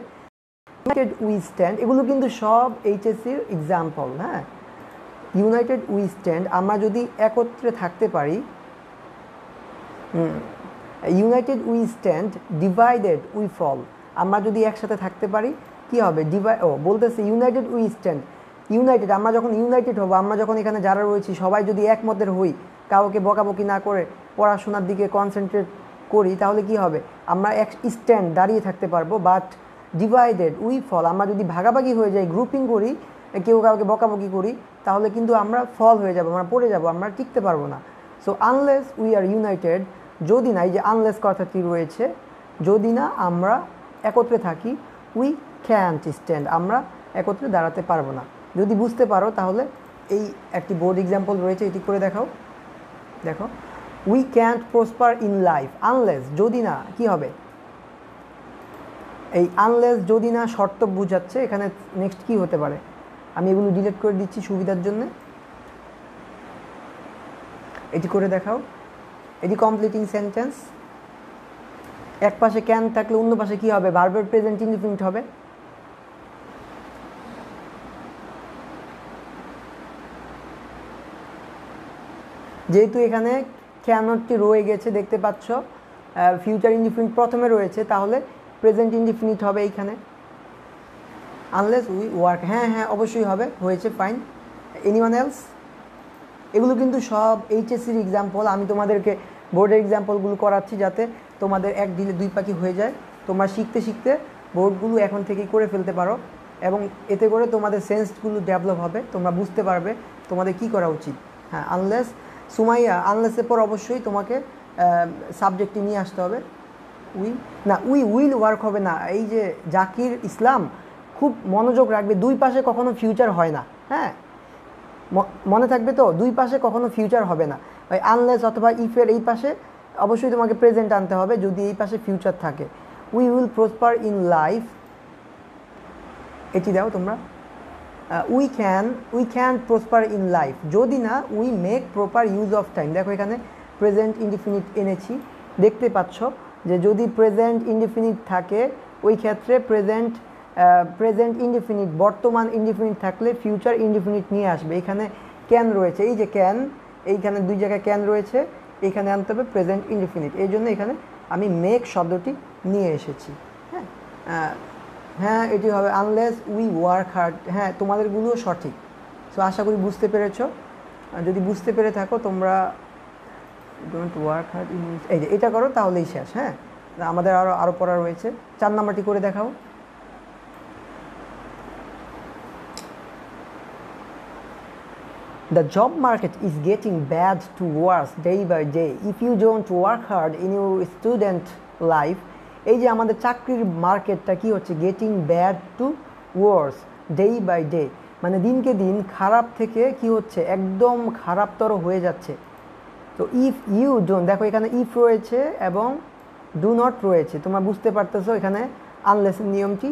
ইউনাইটেড উই স্ট্যান্ড, এগুলো কিন্তু সব এইচএসসির এক্সাম্পল। হ্যাঁ, ইউনাইটেড উই স্ট্যান্ড, আমরা যদি একত্রে থাকতে পারি, united we stand, divided we fall, আমরা যদি একসাথে থাকতে পারি কি হবে, বলতেছে ইউনাইটেড উই স্ট্যান্ড, ইউনাইটেড, আমরা যখন ইউনাইটেড হব, আমরা যখন এখানে যারা রয়েছি সবাই যদি একমতের হই, কাউকে বকাবকি না করে পড়াশোনার দিকে কনসেন্ট্রেট করি, তাহলে কি হবে, আমরা এক স্ট্যান্ড দাঁড়িয়ে থাকতে পারবো। বাট ডিভাইডেড উই ফল, আমরা যদি ভাগাভাগি হয়ে যাই, গ্রুপিং করি, কেউ কাউকে বকাবকি করি, তাহলে কিন্তু আমরা ফল হয়ে যাব, আমরা পড়ে যাব, আমরা টিকতে পারবো না। So unless we are United, যদি না, এই যে আনলেস কথাটি রয়েছে, যদি না আমরা একত্রে থাকি, উই ক্যান্ট স্ট্যান্ড, আমরা একত্রে দাঁড়াতে পারবো না। যদি বুঝতে পারো তাহলে এই একটি বোর্ড এক্সাম্পল রয়েছে, এটি করে দেখাও। দেখো, we can't prosper in life unless, যদি না কি হবে, এই আনলেস যদি না শর্ত বুঝাচ্ছে, এখানে নেক্সট কি হতে পারে, আমি এগুলো ডিলিট করে দিচ্ছি সুবিধার জন্য। এটি করে দেখাও, এটি কমপ্লিটিং সেন্টেন্স। এক পাশে ক্যান থাকলে অন্য পাশে কি হবে, ভার্বের প্রেজেন্ট ইনডিফিনিট হবে। যেহেতু এখানে ক্যানটটি রয়ে গেছে, দেখতে পাচ্ছ ফিউচার ইনডিফিনিট প্রথমে রয়েছে, তাহলে প্রেজেন্ট ইনডিফিনিট হবে এইখানে। আনলেস উই ওয়ার্ক, হ্যাঁ হ্যাঁ অবশ্যই হবে, হয়েছে, ফাইন। এনিওয়ান এলস, এগুলো কিন্তু সব এইচএসসির এক্সাম্পল। আমি তোমাদেরকে বোর্ডের এক্সাম্পলগুলো করাচ্ছি যাতে তোমাদের এক ঢিলে দুই পাখি হয়ে যায়, তোমরা শিখতে শিখতে বোর্ডগুলো এখন থেকেই করে ফেলতে পারো, এবং এতে করে তোমাদের সেন্সগুলো ডেভেলপ হবে, তোমরা বুঝতে পারবে তোমাদের কি করা উচিত। হ্যাঁ, আনলেস, সুমাইয়া, আনলেসের পর অবশ্যই তোমাকে সাবজেক্টটি নিয়ে আসতে হবে। উই উইল ওয়ার্ক হবে না, এই যে জাকির ইসলাম, খুব মনোযোগ রাখবে, দুই পাশে কখনো ফিউচার হয় না। হ্যাঁ, মনে থাকবে তো, দুই পাশে কখনো ফিউচার হবে না। ওই আনলেস অথবা ইফের এই পাশে অবশ্যই তোমাকে প্রেজেন্ট আনতে হবে যদি এই পাশে ফিউচার থাকে। We will prosper in life, এটি দাও তোমরা। We can prosper in life, যদি না we make proper use of time. দেখো এখানে প্রেজেন্ট ইনডিফিনিট এনেছি, দেখতে পাচ্ছ যে যদি প্রেজেন্ট ইনডিফিনিট থাকে, ওই ক্ষেত্রে প্রেজেন্ট ইনডিফিনিট, বর্তমান ইনডিফিনিট থাকলে ফিউচার ইনডিফিনিট নিয়ে আসবে। এখানে ক্যান রয়েছে, এই যে ক্যান, এইখানে দুই জায়গায় ক্যান রয়েছে, এখানে আনতে হবে প্রেজেন্ট ইনডিফিনিট, এই জন্য এখানে আমি মেক শব্দটি নিয়ে এসেছি। হ্যাঁ হ্যাঁ, এটি হবে আনলেস উই ওয়ার্ক হার্ড। হ্যাঁ, তোমাদেরগুলোও সঠিক। সো আশা করি বুঝতে পেরেছ। যদি বুঝতে পেরে থাকো তোমরা ডোন্ট ওয়ার্ক হার্ড, এই যে এটা করো তাহলেই শেষ। হ্যাঁ, আমাদের আরও পড়া রয়েছে। 4 নাম্বারটি করে দেখাও। The job market is getting bad to worse day by day. If you don't work hard in your student life, এই যে আমাদের চাকরির মার্কেটটা কি হচ্ছে, getting bad to worse day by day, মানে দিনকে দিন খারাপ থেকে কি হচ্ছে, একদম খারাপতর হয়ে যাচ্ছে। তো ইফ ইউ ডোন্ট, দেখো এখানে ইফ রয়েছে এবং ডু নট রয়েছে, তোমরা বুঝতে পারতেছো এখানে আনলেসের নিয়মটি।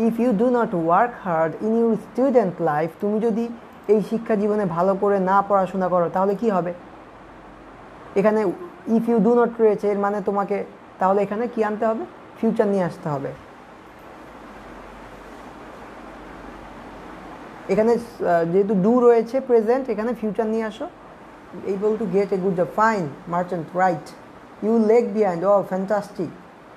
If you do not work hard in your student life, তুমি যদি এই শিক্ষা জীবনে ভালো করে না পড়াশোনা করো তাহলে কি হবে, এখানে ইফ ইউ ডু নট রয়েছে, এর মানে তোমাকে তাহলে এখানে কি আনতে হবে, ফিউচার নিয়ে আসতে হবে। এখানে যেহেতু ডু রয়েছে প্রেজেন্ট, এখানে ফিউচার নিয়ে আসো। Able to get a good job, fine, merchant, right. You lag behind, oh fantastic,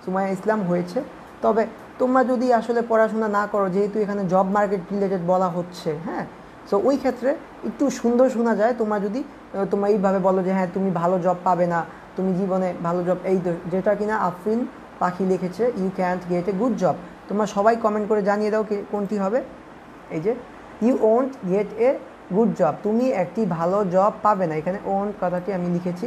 Sumaiya Islam হয়েছে। তবে তোমরা যদি আসলে পড়াশোনা না করো, যেহেতু এখানে জব মার্কেট রিলেটেড বলা হচ্ছে, হ্যাঁ, সো ওই ক্ষেত্রে একটু সুন্দর শোনা যায় তোমরা যদি তোমরা এইভাবে বলো যে হ্যাঁ তুমি ভালো জব পাবে না, তুমি জীবনে ভালো জব, এই যেটা কিনা আফরিন পাখি লিখেছে, you can't get a good job. তোমরা সবাই কমেন্ট করে জানিয়ে দাও কোনটি হবে। এই যে you won't get a good job, তুমি একটি ভালো জব পাবে না, এখানে ওন্ট কথাটি আমি লিখেছি।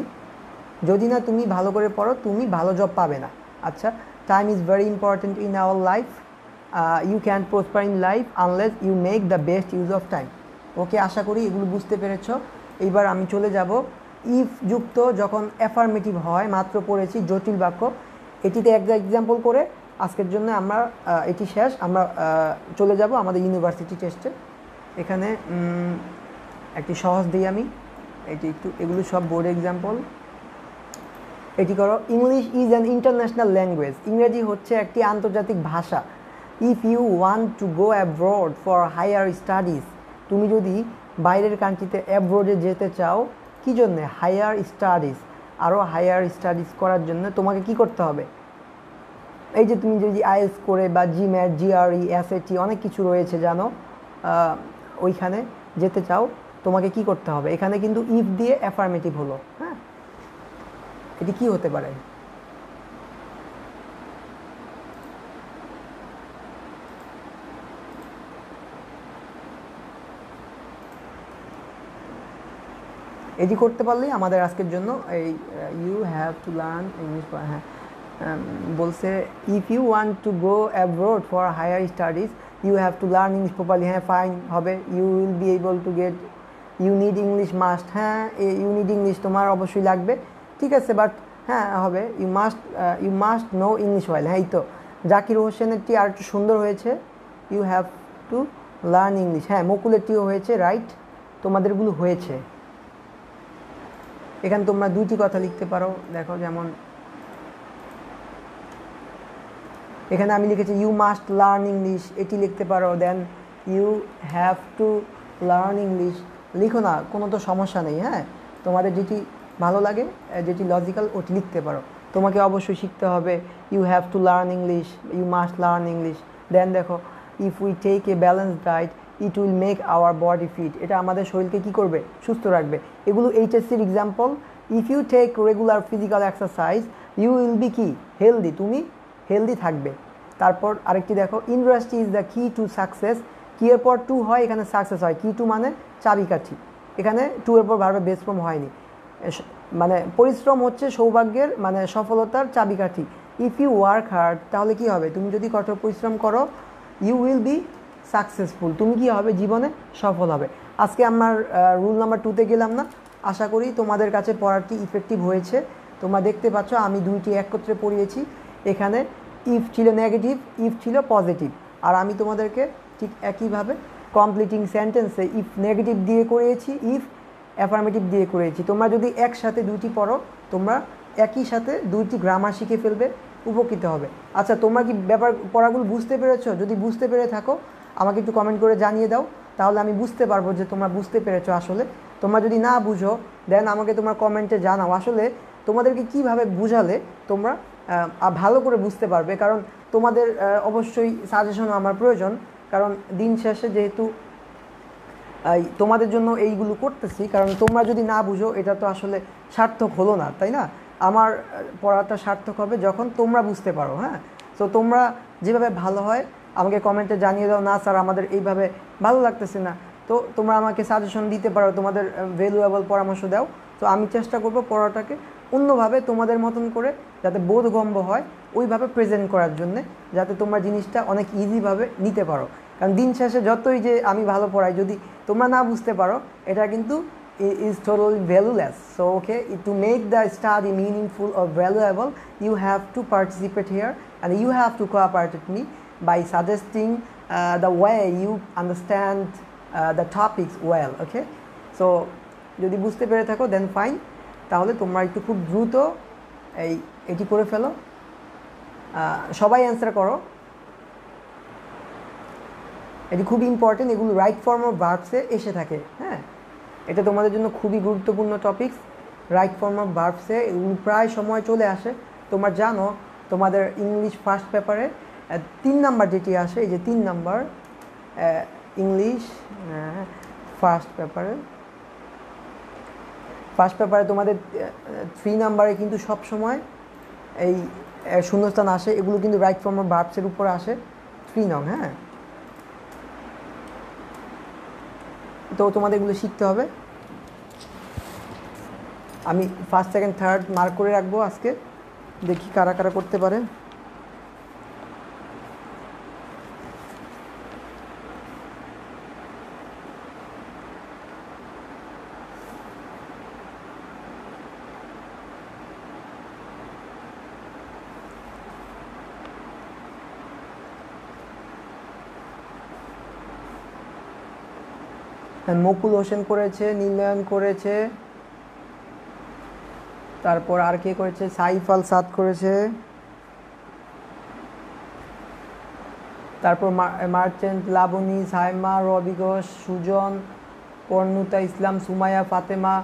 যদি না তুমি ভালো করে পড়ো, তুমি ভালো জব পাবে না। আচ্ছা, time is very important in our life, you can prosper in life unless you make the best use of time. Okay, আশা করি এগুলো বুঝতে পেরেছ। এইবার আমি চলে যাব ইফ যুক্ত যখন অ্যাফার্মেটিভ হয়, মাত্র পড়েছি জটিল বাক্য, এটিতে এক এক্সাম্পল করে আজকের জন্য আমরা এটি শেষ। আমরা চলে যাব আমাদের ইউনিভার্সিটি টেস্টে। এখানে একটি সহজ দিই আমি, এটি একটু, এগুলো সব বোর্ড এক্সাম্পল। এটি করো, English is an international language, ইংরেজি হচ্ছে একটি আন্তর্জাতিক ভাষা। If you want to go abroad for higher studies, তুমি যদি বাইরের কান্ট্রিতে অ্যাব্রোডে যেতে চাও, কী জন্যে? হায়ার স্টাডিজ, আরও হায়ার স্টাডিজ করার জন্য তোমাকে কি করতে হবে? এই যে তুমি যদি আইএলটিএস করে বা জিম্যাট, জিআরই, এসএটি অনেক কিছু রয়েছে জানো, ওইখানে যেতে চাও, তোমাকে কি করতে হবে? এখানে কিন্তু ইফ দিয়ে অ্যাফার্মেটিভ হলো। হ্যাঁ, এটি কি হতে পারে? এটি করতে পারলেই আমাদের আজকের জন্য এই you have to learn English. হ্যাঁ, বলছে if you want to go abroad for higher studies you have to learn English properly. হ্যাঁ, ফাইন হবে। You will be able to get, you need English must. হ্যাঁ, you need English তোমার অবশ্যই লাগবে, ঠিক আছে, বাট হ্যাঁ হবে you must know English well. হ্যাঁ, এই তো জাকির হোসেনেরটি আর একটু সুন্দর হয়েছে, you have to learn English. হ্যাঁ, মুকুলেরটিও হয়েছে, রাইট, তোমাদেরগুলো হয়েছে। এখানে তোমরা দুইটি কথা লিখতে পারো, দেখো যেমন এখানে আমি লিখেছি ইউ মাস্ট লার্ন ইংলিশ, এটি লিখতে পারো। Then you have to learn English লিখো না, কোনো তো সমস্যা নেই। হ্যাঁ, তোমাদের যেটি ভালো লাগে, যেটি লজিক্যাল, ওটি লিখতে পারো। তোমাকে অবশ্যই শিখতে হবে, you have to learn English, you must learn English. Then দেখো, if we take a balanced diet it will make our body fit, এটা আমাদের শরীরকে কী করবে? সুস্থ রাখবে। এগুলো এইচএসসির example. If you take regular physical exercise you will be কি? হেলদি, তুমি হেলদি থাকবে। তারপর আরেকটি দেখো, industry is the key to success, key এর পর টু হয়, এখানে সাকসেস হয়। কি টু মানে চাবিকাঠি, এখানে টু এর পর ভার্বের বেস ফর্ম হয়নি, মানে পরিশ্রম হচ্ছে সৌভাগ্যের, মানে সফলতার চাবিকাঠি। ইফ ইউ ওয়ার্ক হার্ড, তাহলে কি হবে? তুমি যদি কঠোর পরিশ্রম করো, ইউ উইল বি সাকসেসফুল, তুমি কি হবে? জীবনে সফল হবে। আজকে আমার রুল নাম্বার 2-তে গেলাম না, আশা করি তোমাদের কাছে পড়াটি ইফেক্টিভ হয়েছে। তোমরা দেখতে পাচ্ছ আমি দুইটি একত্রে পড়িয়েছি। এখানে ইফ ছিল নেগেটিভ, ইফ ছিল পজিটিভ, আর আমি তোমাদেরকে ঠিক একইভাবে কমপ্লিটিং সেন্টেন্সে ইফ নেগেটিভ দিয়ে করিয়েছি, ইফ অ্যাফার্মেটিভ দিয়ে করেছি। তোমরা যদি একসাথে দুইটি পড়ো, তোমরা একই সাথে দুইটি গ্রামার শিখে ফেলবে, উপকৃত হবে। আচ্ছা, তোমরা কি ব্যাপার পড়াগুলো বুঝতে পেরেছো? যদি বুঝতে পেরে থাকো আমাকে একটু কমেন্ট করে জানিয়ে দাও, তাহলে আমি বুঝতে পারবো যে তোমরা বুঝতে পেরেছো। আসলে তোমরা যদি না বুঝো, দেন আমাকে তোমার কমেন্টে জানাও আসলে তোমাদেরকে কিভাবে বুঝালে তোমরা ভালো করে বুঝতে পারবে। কারণ তোমাদের অবশ্যই সাজেশনও আমার প্রয়োজন, কারণ দিন শেষে যেহেতু তোমাদের জন্য এইগুলো করতেছি, কারণ তোমরা যদি না বুঝো এটা তো আসলে সার্থক হলো না, তাই না? আমার পড়াটা সার্থক হবে যখন তোমরা বুঝতে পারো। হ্যাঁ, তো তোমরা যেভাবে ভালো হয় আমাকে কমেন্টে জানিয়ে দাও, না স্যার আমাদের এইভাবে ভালো লাগতেছে না, তো তোমরা আমাকে সাজেশন দিতে পারো, তোমাদের ভ্যালুয়েবল পরামর্শ দাও। তো আমি চেষ্টা করব পড়াটাকে অন্যভাবে তোমাদের মতন করে যাতে বোধগম্য হয় ওইভাবে প্রেজেন্ট করার জন্যে, যাতে তোমরা জিনিসটা অনেক ইজিভাবে নিতে পারো। কারণ দিন শেষে যতই যে আমি ভালো পড়াই, যদি তোমরা না বুঝতে পারো এটা কিন্তু is totally valueless. So okay, to make the study meaningful or valuable you have to participate here and you have to cooperate with me by suggesting the way you understand the topics well. Okay, so যদি বুঝতে পেরে থাকো then fine, তাহলে তোমরা একটু খুব দ্রুত এটি করে ফেলো, সবাই অ্যান্সার করো। এটি খুব ইম্পর্টেন্ট, এগুলো রাইট ফর্ম অফ ভার্বসে এসে থাকে। হ্যাঁ, এটা তোমাদের জন্য খুবই গুরুত্বপূর্ণ টপিকস, রাইট ফর্ম অফ ভার্বসে এগুলো প্রায় সময় চলে আসে। তোমরা জানো তোমাদের ইংলিশ ফার্স্ট পেপারে 3 নাম্বার যেটি আসে, এই যে 3 নাম্বার ইংলিশ ফার্স্ট পেপারে তোমাদের 3 নাম্বারে কিন্তু সব সময় এই শূন্যস্থান আসে, এগুলো কিন্তু রাইট ফর্ম অফ ভার্বসের উপর আসে 3 নং। হ্যাঁ, তো তোমাদের এগুলো শিখতে হবে। আমি ফার্স্ট সেকেন্ড থার্ড মার্ক করে রাখবো আজকে, দেখি কারা কারা করতে পারে। মুকুল হোসেন করেছে, নীলনয়ন করেছে, তারপর আর কে করেছে, সাইফ আল সাদ করেছে, তারপর মার্চেন্ট, লাবণী, সাইমা, রবি ঘোষ, সুজন, পর্ণুতা ইসলাম, সুমাইয়া, ফাতেমা,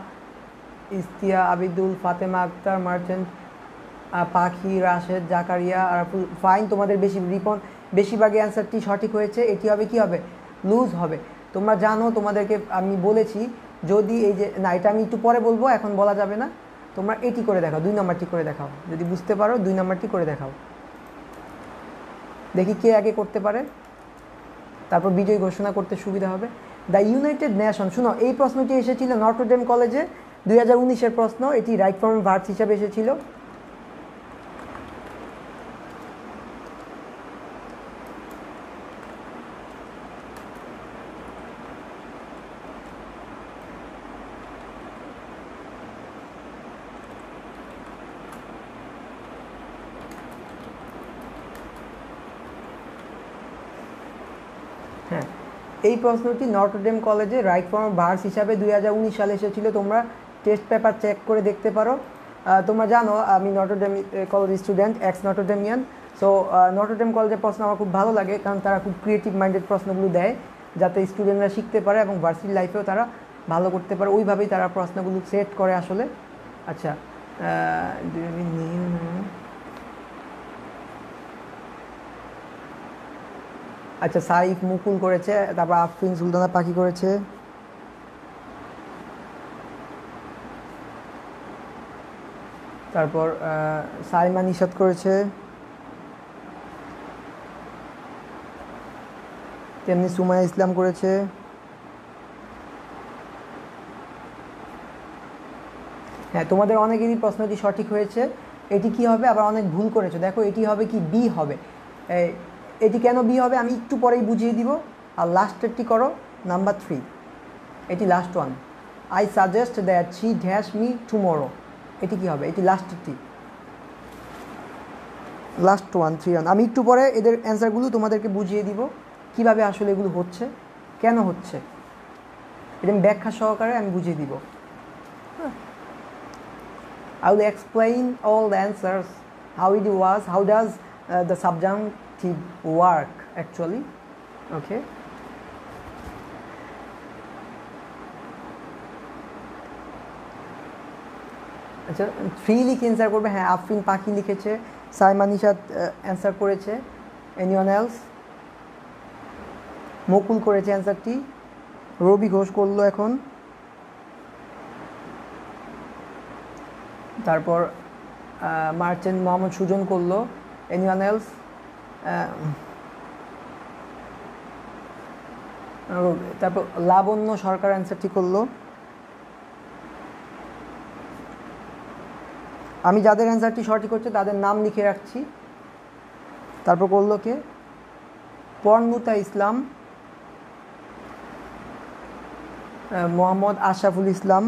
ইস্তিয়া, আবিদুল, ফাতেমা আক্তার, মার্চেন্ট, পাখি, রাশেদ, জাকারিয়া আর ফাইন। তোমাদের বেশিরভাগই অ্যান্সারটি সঠিক হয়েছে। এটি হবে কি হবে, লুজ হবে। তোমরা জানো, তোমাদেরকে আমি বলেছি, যদি এই যে না, এটা আমি একটু পরে বলবো, এখন বলা যাবে না। তোমরা এটি করে দেখাও, 2 নম্বরটি করে দেখাও, যদি বুঝতে পারো 2 নম্বরটি করে দেখাও, দেখি কে আগে করতে পারে, তারপর বিজয় ঘোষণা করতে সুবিধা হবে। দ্য ইউনাইটেড নেশন, শুনো, এই প্রশ্নটি এসেছিল নটরডেম কলেজে 2019-এর প্রশ্ন। এটি রাইট ফর্ম ভার্বস হিসাবে এসেছিল। হ্যাঁ, এই প্রশ্নটি নটরডেম কলেজে রাইট ফর্ম ভার্বস হিসাবে 2019 সালে এসেছিল। তোমরা টেস্ট পেপার চেক করে দেখতে পারো। তোমরা জানো আমি Notre Dame college student, ex Notredamian. So Notre Dame কলেজের প্রশ্ন আমার খুব ভালো লাগে, কারণ তারা খুব ক্রিয়েটিভ মাইন্ডেড প্রশ্নগুলো দেয়, যাতে স্টুডেন্টরা শিখতে পারে এবং ভার্সিটি লাইফেও তারা ভালো করতে পারে। ওইভাবেই তারা প্রশ্নগুলো সেট করে আসলে। আচ্ছা, আচ্ছা, সাইফ, মুকুল করেছে, তারপর আফরিন সুলতানা পাখি করেছে, তারপর সাইমা নিশাত করেছে, তেমনি সুমাইয়া ইসলাম করেছে। হ্যাঁ, তোমাদের অনেকেরই প্রশ্নটি সঠিক হয়েছে। এটি কি হবে, আবার অনেক ভুল করেছে। দেখো, এটি হবে কি, বি হবে। এটি কেন বি হবে আমি একটু পরেই বুঝিয়ে দিব। আর লাস্টেরটি করো, নাম্বার 3, এটি last one. I suggest that she dash me tomorrow, এটি কি হবে, এটি লাস্টেরটি, লাস্ট ওয়ান, 3 ওয়ান। আমি একটু পরে এদের অ্যান্সারগুলো তোমাদেরকে বুঝিয়ে দিব, কিভাবে আসলে এগুলো হচ্ছে, কেন হচ্ছে, এটা আমি ব্যাখ্যা সহকারে আমি বুঝিয়ে দিব। I will explain all the answers, how it was, how does the subjunctive work actually. Okay. আচ্ছা, 3 লিখে অ্যান্সার করবে। হ্যাঁ, আফরিন পাখি লিখেছে, সাইমা নিশাত অ্যান্সার করেছে, এনিওয়ান এলস, মুকুল করেছে অ্যান্সারটি, রবি ঘোষ করলো এখন, তারপর মার্চেন্ট মোহাম্মদ সুজন করলো, এনিওয়ান এলস, তারপর লাবণ্য সরকার অ্যান্সারটি করলো। আমি যাদের অ্যান্সারটি সঠিক হচ্ছে তাদের নাম লিখে রাখছি। তারপর করলো কে, পর্ণুতা ইসলাম, মোহাম্মদ আশরাফুল ইসলাম,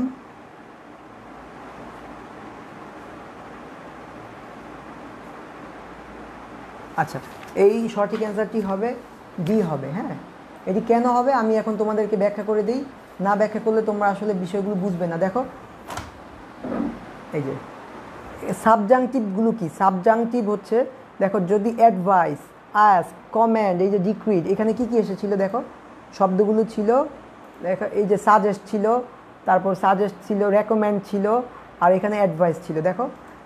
আচ্ছা, এই সঠিক অ্যান্সারটি হবে ডি হবে। হ্যাঁ, এটি কেন হবে আমি এখন তোমাদেরকে ব্যাখ্যা করে দিই, না ব্যাখ্যা করলে তোমরা আসলে বিষয়গুলো বুঝবে না। দেখো, এই যে সাবজাংটিভগুলো কি, সাবজাংটিভ হচ্ছে, দেখো, যদি অ্যাডভাইস, আস্ক, কমেন্ড, এই যে ডিক্রিড, এখানে কি কি এসেছিল দেখো, শব্দগুলো ছিল, দেখো, এই যে সাজেস্ট ছিল, তারপর সাজেস্ট ছিল, রেকমেন্ড ছিল, আর এখানে অ্যাডভাইস ছিল। দেখো,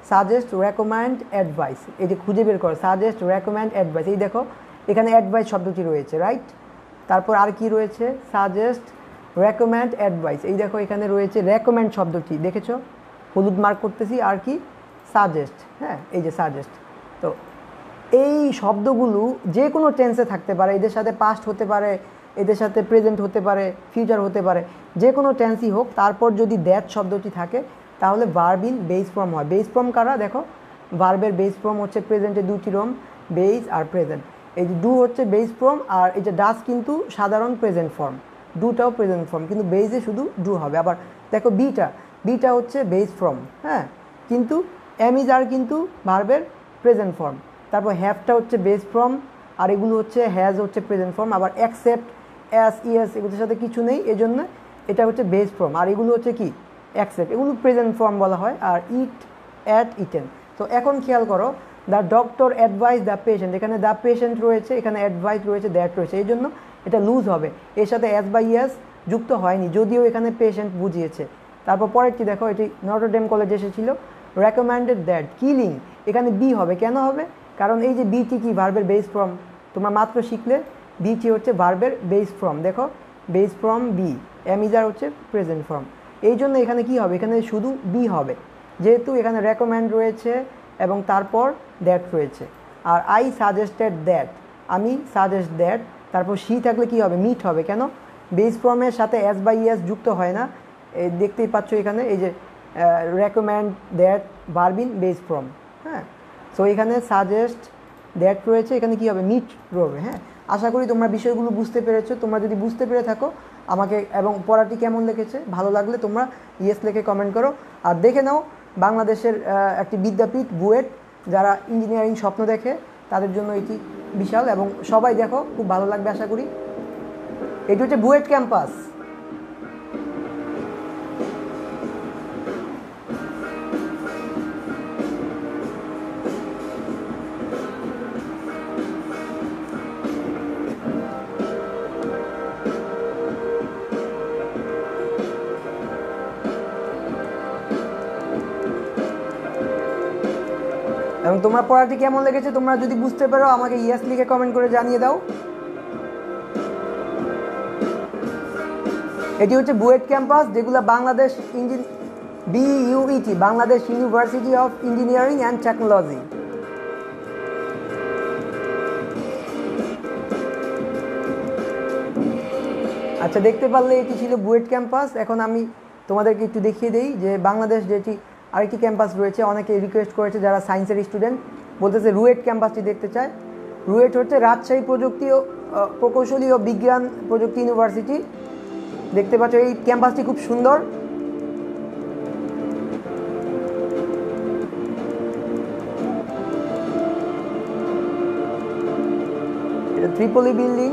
সাজেস্ট, রেকমেন্ড, অ্যাডভাইস, এই যে খুঁজে বের করো, সাজেস্ট, রেকমেন্ড, অ্যাডভাইস, এই দেখো এখানে অ্যাডভাইস শব্দটি রয়েছে, রাইট। তারপর আর কি রয়েছে, সাজেস্ট, রেকমেন্ড, অ্যাডভাইস, এই দেখো এখানে রয়েছে রেকমেন্ড শব্দটি, দেখেছো, হলুদ মার্ক করতেছি, আর কি, সাজেস্ট। হ্যাঁ, এই যে সাজেস্ট। তো এই শব্দগুলো যে কোনো টেন্সে থাকতে পারে, এদের সাথে পাস্ট হতে পারে, এদের সাথে প্রেজেন্ট হতে পারে, ফিউচার হতে পারে, যে কোনো টেন্সই হোক, তারপর যদি দ্যাট শব্দটি থাকে তাহলে ভার্ব ইন বেস ফর্ম হয়। বেস ফর্ম কারা, দেখো, ভার্বের বেস ফর্ম হচ্ছে প্রেজেন্টে 2টি রম, বেস আর প্রেজেন্ট। এই যে ডু হচ্ছে বেস ফর্ম, আর এই যে ডাস কিন্তু সাধারণ প্রেজেন্ট ফর্ম, ডুটাও প্রেজেন্ট ফর্ম, কিন্তু বেসে শুধু ডু হবে। আবার দেখো, বিটা হচ্ছে বেস ফর্ম, হ্যাঁ, কিন্তু এমিজ আর কিন্তু ভার্বের প্রেজেন্ট ফর্ম। তারপর হ্যাভটা হচ্ছে বেস ফর্ম, আর এগুলো হচ্ছে হ্যাজ হচ্ছে প্রেজেন্ট ফর্ম। আবার অ্যাকসেপ্ট, এস ইএস এগুলোর সাথে কিছু নেই, এজন্য এটা হচ্ছে বেস ফর্ম। আর এগুলো হচ্ছে কি অ্যাকসেপ্ট, এগুলো প্রেজেন্ট ফর্ম বলা হয়। আর ইট, অ্যাট, ইটেন। তো এখন খেয়াল করো, the doctor advice the patient, এখানে দ্য পেশেন্ট রয়েছে, এখানে অ্যাডভাইস রয়েছে, দ্যাট রয়েছে, এই জন্য এটা লুজ হবে। এর সাথে এস বা ইএস যুক্ত হয়নি, যদিও এখানে পেশেন্ট বুঝিয়েছে। তারপর পরেরটি দেখো, এটি নটর ডেম কলেজে এসেছিল, রেকমেন্ডেড দ্যাট কিলিং, এখানে বি হবে। কেন হবে? কারণ এই যে বিটি কি ভার্বের বেস ফর্ম, তোমরা মাত্র শিখলে বিটি হচ্ছে ভার্বের বেস ফর্ম। দেখো বেস ফর্ম বি, অ্যামিজার হচ্ছে প্রেজেন্ট ফর্ম, এই জন্য এখানে কি হবে, এখানে শুধু বি হবে, যেহেতু এখানে রেকমেন্ড রয়েছে এবং তারপর দ্যাট রয়েছে। আর আই সাজেস্টেড দ্যাট, আমি সাজেস্ট দ্যাট, তারপর সি থাকলে কি হবে, মিট হবে। কেন? বেস ফর্মের সাথে এস বা ইএস যুক্ত হয় না, দেখতেই পাচ্ছ এখানে এই যে recommend that verb in base form. হ্যাঁ, সো এখানে সাজেস্ট দ্যাট রয়েছে, এখানে কি হবে, মিট রবে। হ্যাঁ, আশা করি তোমরা বিষয়গুলো বুঝতে পেরেছো। তোমরা যদি বুঝতে পেরে থাকো আমাকে, এবং পড়াটি কেমন লেগেছে ভালো লাগলে তোমরা ইয়েস লিখে কমেন্ট করো। আর দেখে নাও বাংলাদেশের একটি বিদ্যাপীঠ বুয়েট, যারা ইঞ্জিনিয়ারিং স্বপ্ন দেখে তাদের জন্য এটি বিশাল, এবং সবাই দেখো, খুব ভালো লাগবে আশা করি। এটি হচ্ছে বুয়েট ক্যাম্পাস। এবং তোমার পড়াটি কেমন লেগেছে তোমরা যদি বুঝতে পারো আমাকে ইয়েস লিখে কমেন্ট করে জানিয়ে দাও। এটি হচ্ছে বুয়েট ক্যাম্পাস, যেগুলো Bangladesh BUET, Bangladesh university of engineering and technology. আচ্ছা, দেখতে পারলে এটি ছিল বুয়েট ক্যাম্পাস। এখন আমি তোমাদেরকে একটু দেখিয়ে দিই যে বাংলাদেশ যেটি আরেকটি ক্যাম্পাস রয়েছে, অনেকে রিকোয়েস্ট করেছে যারা সায়েন্সের স্টুডেন্ট, বলতেছে রুয়েট ক্যাম্পাসটি দেখতে চায়। রুয়েট হচ্ছে রাজশাহী প্রযুক্তি ও প্রকৌশলী ও বিজ্ঞান প্রযুক্তি ইউনিভার্সিটি। দেখতে পাচ্ছ এই ক্যাম্পাসটি খুব সুন্দর। এটা ত্রিপলি বিল্ডিং।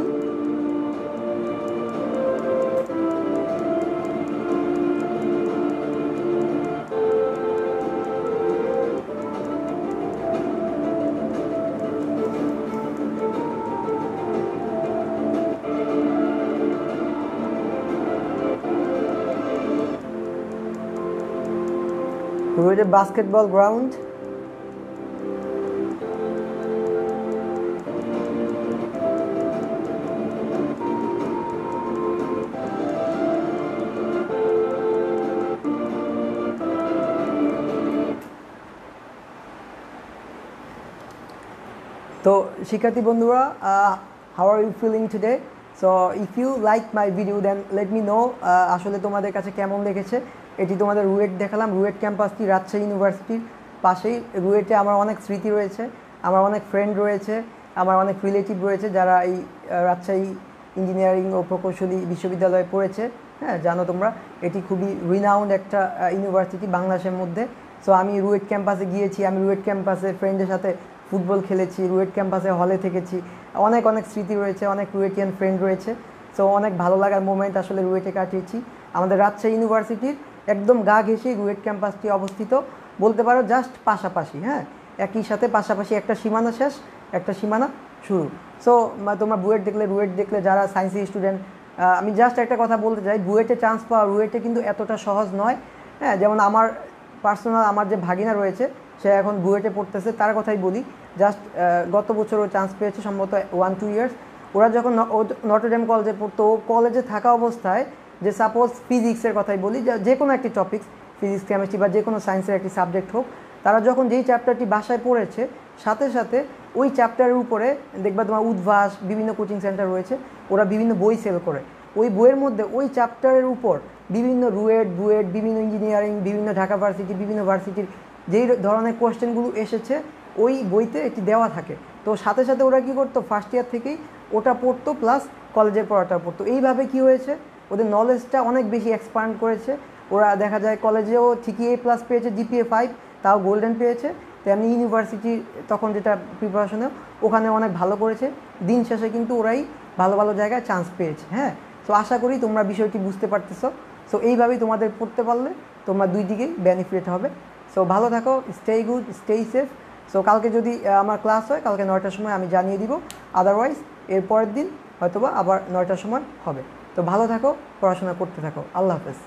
রয়েছে বাস্কেটবল গ্রাউন্ড। তো শিক্ষার্থী বন্ধুরা, how are you feeling today? So if you like my video then let me know আসলে তোমাদের কাছে কেমন লেগেছে। এটি তোমাদের রুয়েট দেখালাম, রুয়েট ক্যাম্পাসটি রাজশাহী ইউনিভার্সিটির পাশেই। রুয়েটে আমার অনেক স্মৃতি রয়েছে, আমার অনেক ফ্রেন্ড রয়েছে, আমার অনেক রিলেটিভ রয়েছে যারা এই রাজশাহী ইঞ্জিনিয়ারিং ও প্রকৌশলী বিশ্ববিদ্যালয়ে পড়েছে। হ্যাঁ, জানো তোমরা এটি খুবই রিনাউন্ড একটা ইউনিভার্সিটি বাংলাদেশের মধ্যে। সো আমি রুয়েট ক্যাম্পাসে গিয়েছি, আমি রুয়েট ক্যাম্পাসে ফ্রেন্ডের সাথে ফুটবল খেলেছি, রুয়েট ক্যাম্পাসে হলে থেকেছি, অনেক অনেক স্মৃতি রয়েছে, অনেক রুয়েটিয়ান ফ্রেন্ড রয়েছে। সো অনেক ভালো লাগার মোমেন্ট আসলে রুয়েটে কাটিয়েছি। আমাদের রাজশাহী ইউনিভার্সিটির একদম গা ঘেঁষেই রুয়েট ক্যাম্পাসটি অবস্থিত, বলতে পারো জাস্ট পাশাপাশি। হ্যাঁ, একই সাথে পাশাপাশি, একটা সীমানা শেষ, একটা সীমানা শুরু। সো তোমরা বুয়েট দেখলে, রুয়েট দেখলে যারা সায়েন্সের স্টুডেন্ট, আমি জাস্ট একটা কথা বলতে চাই, বুয়েটে চান্স পাওয়া রুয়েটে কিন্তু এতটা সহজ নয়। হ্যাঁ, যেমন আমার পার্সোনাল আমার যে ভাগিনা রয়েছে সে এখন বুয়েটে পড়তেছে, তার কথাই বলি। জাস্ট গত বছর ও চান্স পেয়েছে সম্ভবত 1-2 ইয়ার্স। ওরা যখন নটর ডেম কলেজে পড়তো, ও কলেজে থাকা অবস্থায় যে সাপোজ ফিজিক্সের কথাই বলি, যে কোনো একটি টপিক্স, ফিজিক্স কেমিস্ট্রি বা যে কোনো সায়েন্সের একটি সাবজেক্ট হোক, তারা যখন যেই চ্যাপ্টারটি বাসায় পড়েছে সাথে সাথে ওই চ্যাপ্টারের উপরে দেখবা তোমার উদ্ভাস, বিভিন্ন কোচিং সেন্টার রয়েছে, ওরা বিভিন্ন বই সেল করে। ওই বইয়ের মধ্যে ওই চ্যাপ্টারের উপর বিভিন্ন বুয়েট, বিভিন্ন ইঞ্জিনিয়ারিং, বিভিন্ন ঢাকা ভার্সিটি, বিভিন্ন ভার্সিটির যেই ধরনের কোয়েশ্চেনগুলো এসেছে ওই বইতে একটি দেওয়া থাকে। তো সাথে সাথে ওরা কী করতো, ফার্স্ট ইয়ার থেকেই ওটা পড়তো, প্লাস কলেজের পড়াটা পড়তো। এইভাবে কি হয়েছে, ওদের নলেজটা অনেক বেশি এক্সপান্ড করেছে। ওরা দেখা যায় কলেজেও ঠিকই A+ পেয়েছে, GPA 5, তাও গোল্ডেন পেয়েছে। তেমনি ইউনিভার্সিটি তখন যেটা প্রিপারেশনে ওখানে অনেক ভালো করেছে। দিন শেষে কিন্তু ওরাই ভালো ভালো জায়গায় চান্স পেয়েছে। হ্যাঁ, সো আশা করি তোমরা বিষয়টি বুঝতে পারতেছো। সো এইভাবেই তোমাদের পড়তে পারলে তোমরা দুই দিকেই বেনিফিট হবে। সো ভালো থাকো, stay good, stay safe. So কালকে যদি আমার ক্লাস হয় কালকে 9টার সময় আমি জানিয়ে দিব, আদারওয়াইজ এর পরের দিন হয়তোবা আবার 9টার সময় হবে। তো ভালো থাকো, পড়াশোনা করতে থাকো। আল্লাহ হাফেজ।